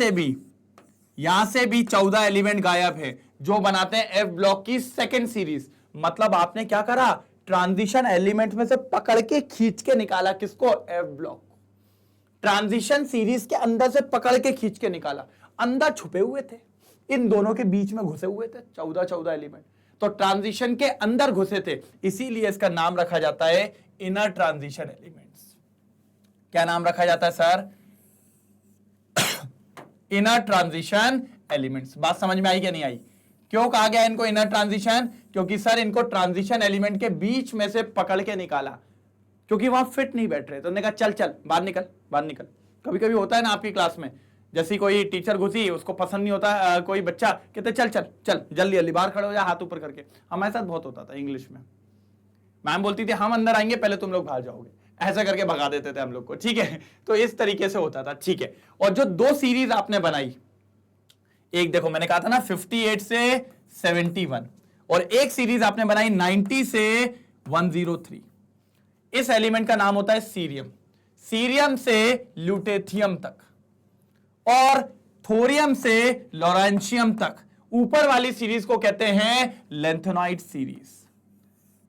से भी 14 एलिमेंट गायब है जो बनाते हैं एफ ब्लॉक की सेकंड सीरीज। मतलब आपने क्या करा? ट्रांजिशन एलिमेंट में से पकड़ के खींच के निकाला किसको? एफ ब्लॉक को। ट्रांजिशन सीरीज के अंदर से पकड़ के खींच के निकाला, अंदर छुपे हुए थे, इन दोनों के बीच में घुसे हुए थे 14 एलिमेंट, तो ट्रांजिशन के अंदर घुसे थे, इसीलिए इसका नाम रखा जाता है इनर ट्रांजिशन एलिमेंट्स। क्या नाम रखा जाता है सर? Inner transition elements. बात समझ में आई कि नहीं आई? क्यों कहा गया इनको इनर ट्रांजिशन? क्योंकि सर इनको ट्रांजिशन एलिमेंट के बीच में से पकड़ के निकाला, क्योंकि वहां फिट नहीं बैठ रहे, तो उन्होंने कहा चल चल बाहर निकल, बाहर निकल। कभी कभी होता है ना आपकी क्लास में, जैसी कोई टीचर घुसी, उसको पसंद नहीं होता कोई बच्चा, कहते चल चल चल जल्दी जल्दी बाहर खड़े हो जा, हाथ ऊपर करके। हमारे साथ बहुत होता था इंग्लिश में। मैम बोलती थी हम अंदर आएंगे पहले तुम लोग बाहर जाओगे, ऐसा करके भगा देते थे हम लोग को, ठीक है। तो इस तरीके से होता था, ठीक है। और जो दो सीरीज आपने बनाई, एक देखो मैंने कहा था ना 58 से 71, और एक सीरीज आपने बनाई 90 से 103। इस एलिमेंट का नाम होता है सीरियम। सीरियम से ल्यूटेथियम तक और थोरियम से लॉरेंशियम तक, ऊपर वाली सीरीज को कहते हैं लेंथेनाइट सीरीज।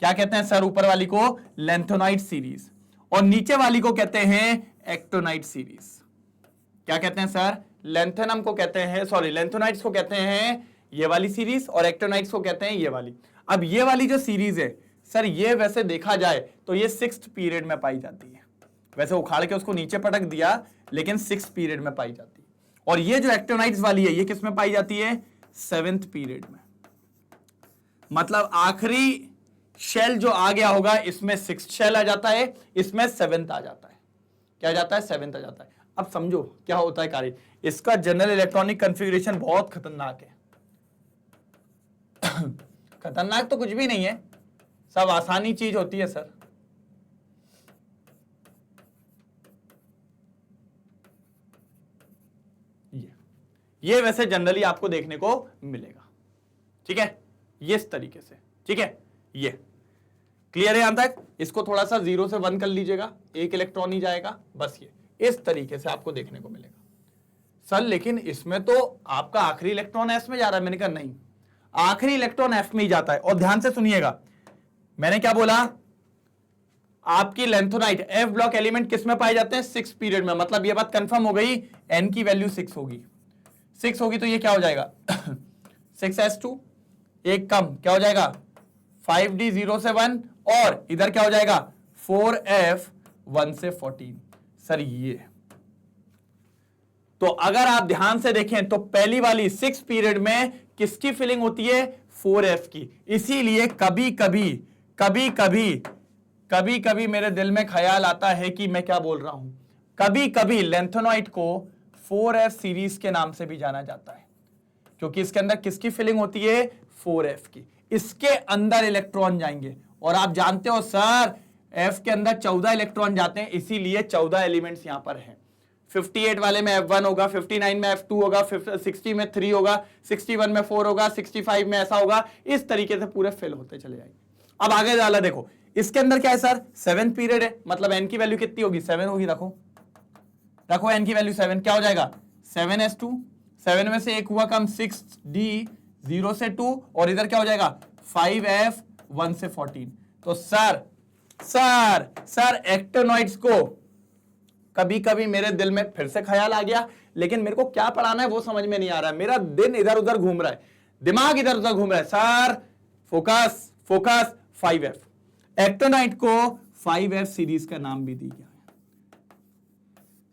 क्या कहते हैं सर ऊपर वाली को? Lanthanide series. और नीचे वाली को कहते हैं एक्टोनाइट सीरीज। क्या कहते हैं सर? लेंथेनम को कहते हैं, सॉरी लेंथेनाइट्स को कहते हैं ये वाली सीरीज, और एक्टोनाइट्स को कहते हैं ये वाली। अब ये वाली जो सीरीज है सर, ये वैसे देखा जाए तो ये 6th पीरियड में पाई जाती है। वैसे उखाड़ के उसको नीचे पटक दिया, लेकिन 6th पीरियड में पाई जाती है। और ये जो एक्टोनाइट्स वाली है, ये किस में पाई जाती है? 7th पीरियड में। मतलब आखिरी शेल जो आ गया होगा, इसमें 6th शेल आ जाता है, इसमें 7th आ जाता है। क्या आ जाता है? 7th आ जाता है। अब समझो क्या होता है कार्य। इसका जनरल इलेक्ट्रॉनिक कॉन्फ़िगरेशन बहुत खतरनाक है। खतरनाक तो कुछ भी नहीं है, सब आसानी चीज होती है सर। ये वैसे जनरली आपको देखने को मिलेगा, ठीक है, ये इस तरीके से, ठीक है, ये क्लियर है यहां तक। इसको थोड़ा सा 0 से 1 कर लीजिएगा, एक इलेक्ट्रॉन ही जाएगा, बस ये इस तरीके से आपको देखने को मिलेगा। सर लेकिन इसमें तो आपका आखिरी इलेक्ट्रॉन एस में जा रहा है। मैंने कहा नहीं, आखिरी इलेक्ट्रॉन एफ में ही जाता है। और ध्यान से सुनिएगा, मैंने क्या बोला, आपकी लेंथोनाइट एफ ब्लॉक एलिमेंट किस में पाए जाते हैं, 6 पीरियड में। मतलब ये बात कंफर्म हो गई, एन की वैल्यू 6 होगी, 6 होगी तो ये क्या हो जाएगा 6s2, एक कम क्या हो जाएगा 5d 0 से 1, और इधर क्या हो जाएगा 4f 1 से 14। सर ये तो अगर आप ध्यान से देखें तो पहली वाली 6 पीरियड में किसकी फिलिंग होती है, 4f की। इसीलिए कभी कभी मेरे दिल में ख्याल आता है कि मैं क्या बोल रहा हूं, कभी कभी लेंथेनॉइड को 4f सीरीज के नाम से भी जाना जाता है, क्योंकि इसके अंदर किसकी फिलिंग होती है, 4f की। इसके अंदर इलेक्ट्रॉन जाएंगे, और आप जानते हो सर f के अंदर 14 इलेक्ट्रॉन जाते हैं, इसीलिए 14 एलिमेंट्स यहां पर हैं। 58 वाले में F1 होगा, 59 में F2 होगा, 60 में 3 होगा, 61 में 4 होगा, 65 में ऐसा होगा, इस तरीके से पूरे फिल होते चले जाएंगे। अब आगे वाला देखो, इसके अंदर क्या है सर, 7 पीरियड है, मतलब n की वैल्यू कितनी होगी, 7 होगी। रखो n की वैल्यू 7, क्या हो जाएगा 7s2, 7 में से एक हुआ कम 6d 0 से 2, और इधर क्या हो जाएगा 5f 1 से 14। तो सर एक्टिनॉइड्स को कभी कभी मेरे दिल में फिर से ख्याल आ गया, लेकिन मेरे को क्या पढ़ाना है वो समझ में नहीं आ रहा है, मेरा दिन इधर उधर घूम रहा है, दिमाग इधर उधर घूम रहा है। सर फोकस 5f, एक्टिनॉइड को 5f सीरीज का नाम भी दी गया है।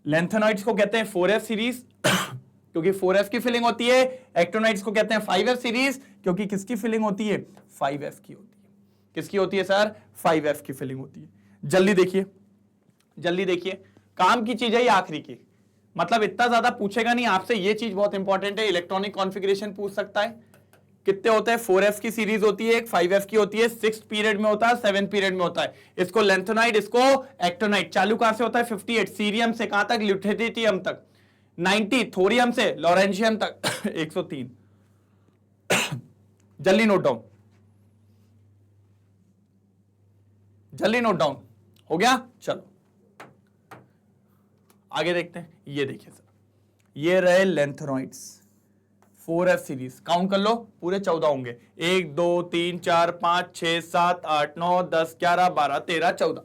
लेंथेनॉइड्स को कहते हैं 4f सीरीज क्योंकि 4f की फिलिंग होती है, एक्टिनॉइड्स को कहते हैं 5f सीरीज क्योंकि किसकी फिलिंग होती है, 5f की होती है। किसकी होती है सर, 5f की फिलिंग होती है। जल्दी देखिए, काम की चीज है ये आखिरी की, मतलब इतना ज्यादा पूछेगा नहीं आपसे, ये चीज बहुत इंपॉर्टेंट है। इलेक्ट्रॉनिक कॉन्फ़िगरेशन पूछ सकता है, कितने होते हैं, 4f की सीरीज होती है, एक 5f की होती है, 6 पीरियड में होता है, 7 पीरियड में होता है। इसको लेंथेनाइड, इसको एक्टिनॉइड। चालू कहां से होता है, 58 सीरियम से कहां तक, ल्यूटेटियम तक, 90 थोरियम से लॉरेंशियम तक 103। जल्दी नोट डाउन हो गया। चलो आगे देखते हैं। ये देखिए सर, ये रहे लेंथेनॉइड्स 4f सीरीज, काउंट कर लो, पूरे 14 होंगे, 1 2 3 4 5 6 7 8 9 10 11 12 13 14।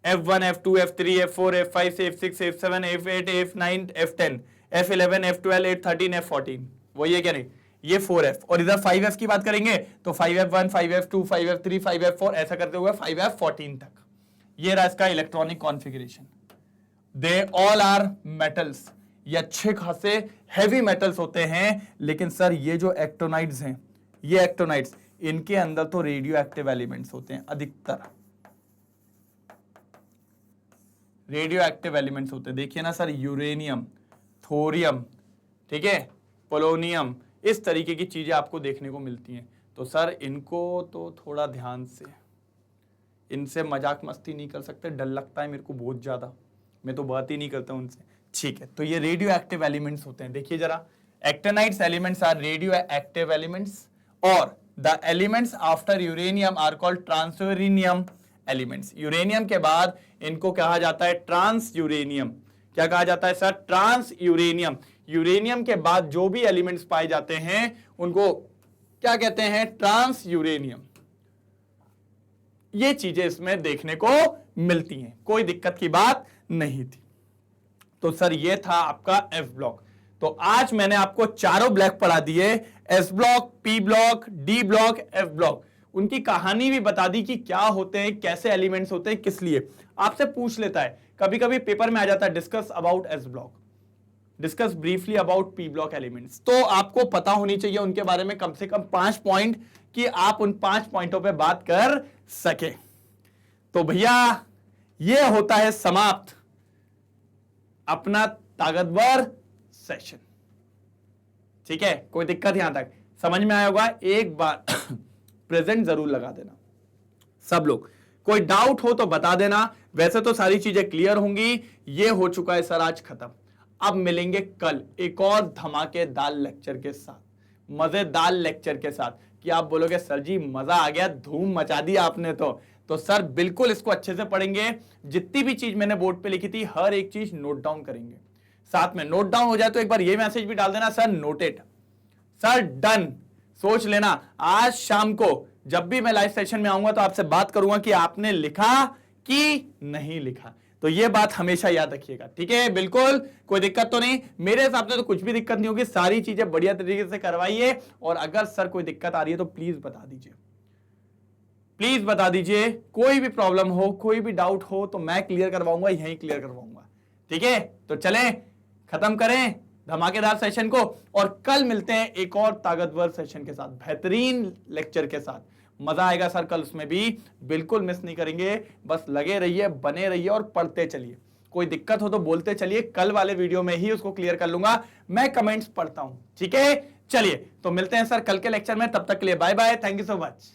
F1 F2 F3 F4 F5 F6 F7 F8 F9 F10 F11 F12 F13 F14, वो ये क्या नहीं, ये 4f। और इधर 5f की बात करेंगे तो 5f1 5f2 5f3 5f4 ऐसा करते हुए 5f14 तक। ये रहा इसका electronic configuration. They all are metals, ये अच्छे खासे हैवी मेटल्स होते हैं, लेकिन सर ये जो एक्टिनॉइड्स हैं, ये एक्टिनॉइड्स, इनके अंदर तो रेडियो एक्टिव एलिमेंट्स होते हैं, अधिकतर रेडियो एक्टिव एलिमेंट्स होते हैं। देखिए ना सर, यूरेनियम, थोरियम, ठीक है, पोलोनियम, इस तरीके की चीजें आपको देखने को मिलती हैं। तो सर इनको तो थोड़ा ध्यान से, इनसे मजाक मस्ती नहीं कर सकते, डर लगता है मेरे को बहुत ज्यादा, मैं तो बात ही नहीं करता उनसे, ठीक है। तो ये रेडियो एक्टिव एलिमेंट्स होते हैं। देखिए जरा, actinides elements are radioactive elements, और the elements after uranium are called transuranium elements. Uranium के बाद इनको कहा जाता है ट्रांस यूरेनियम। क्या कहा जाता है सर, ट्रांस यूरेनियम। यूरेनियम के बाद जो भी एलिमेंट्स पाए जाते हैं उनको क्या कहते हैं, ट्रांस यूरेनियम। ये चीजें इसमें देखने को मिलती हैं, कोई दिक्कत की बात नहीं थी। तो सर ये था आपका एफ ब्लॉक। तो आज मैंने आपको चारों ब्लॉक पढ़ा दिए, S block, P block, D block, F block. उनकी कहानी भी बता दी कि क्या होते हैं, कैसे एलिमेंट्स होते हैं, किस लिए। आपसे पूछ लेता है, कभी कभी पेपर में आ जाता है discuss about S block, discuss briefly about P block elements. तो आपको पता होनी चाहिए उनके बारे में कम से कम 5 पॉइंट, कि आप उन 5 पॉइंटों पे बात कर सके। तो भैया ये होता है समाप्त अपना ताकतवर सेशन, ठीक है। कोई दिक्कत यहां तक समझ में आया होगा। एक बार प्रेजेंट जरूर लगा देना सब लोग। कोई डाउट हो तो बता देना। वैसे तो सारी चीजें क्लियर होंगी। ये हो चुका है सर आज खत्म। अब मिलेंगे कल एक और धमाकेदार लेक्चर के साथ, मजेदार लेक्चर के साथ, कि आप बोलोगे सर जी मजा आ गया, धूम मचा दी आपने। तो सर बिल्कुल इसको अच्छे से पढ़ेंगे। जितनी भी चीज मैंने बोर्ड पे लिखी थी हर एक चीज नोट डाउन करेंगे। साथ में नोट डाउन हो जाए तो एक बार ये मैसेज भी डाल देना, सर नोटेड, सर डन। सोच लेना आज शाम को जब भी मैं लाइव सेशन में आऊंगा तो आपसे बात करूंगा कि आपने लिखा कि नहीं लिखा। तो ये बात हमेशा याद रखिएगा, ठीक है? बिल्कुल कोई दिक्कत तो नहीं, मेरे हिसाब से तो कुछ भी दिक्कत नहीं होगी। सारी चीजें बढ़िया तरीके से करवाइए। और अगर सर कोई दिक्कत आ रही है तो प्लीज बता दीजिए, प्लीज बता दीजिए। कोई भी प्रॉब्लम हो, कोई भी डाउट हो तो मैं क्लियर करवाऊंगा, यहीं क्लियर करवाऊंगा, ठीक है? तो चलें खत्म करें धमाकेदार सेशन को और कल मिलते हैं एक और ताकतवर सेशन के साथ, बेहतरीन लेक्चर के साथ। मजा आएगा सर कल उसमें भी, बिल्कुल मिस नहीं करेंगे। बस लगे रहिए, बने रहिए और पढ़ते चलिए। कोई दिक्कत हो तो बोलते चलिए, कल वाले वीडियो में ही उसको क्लियर कर लूंगा। मैं कमेंट्स पढ़ता हूं, ठीक है? चलिए तो मिलते हैं सर कल के लेक्चर में, तब तक के लिए bye bye, thank you so much.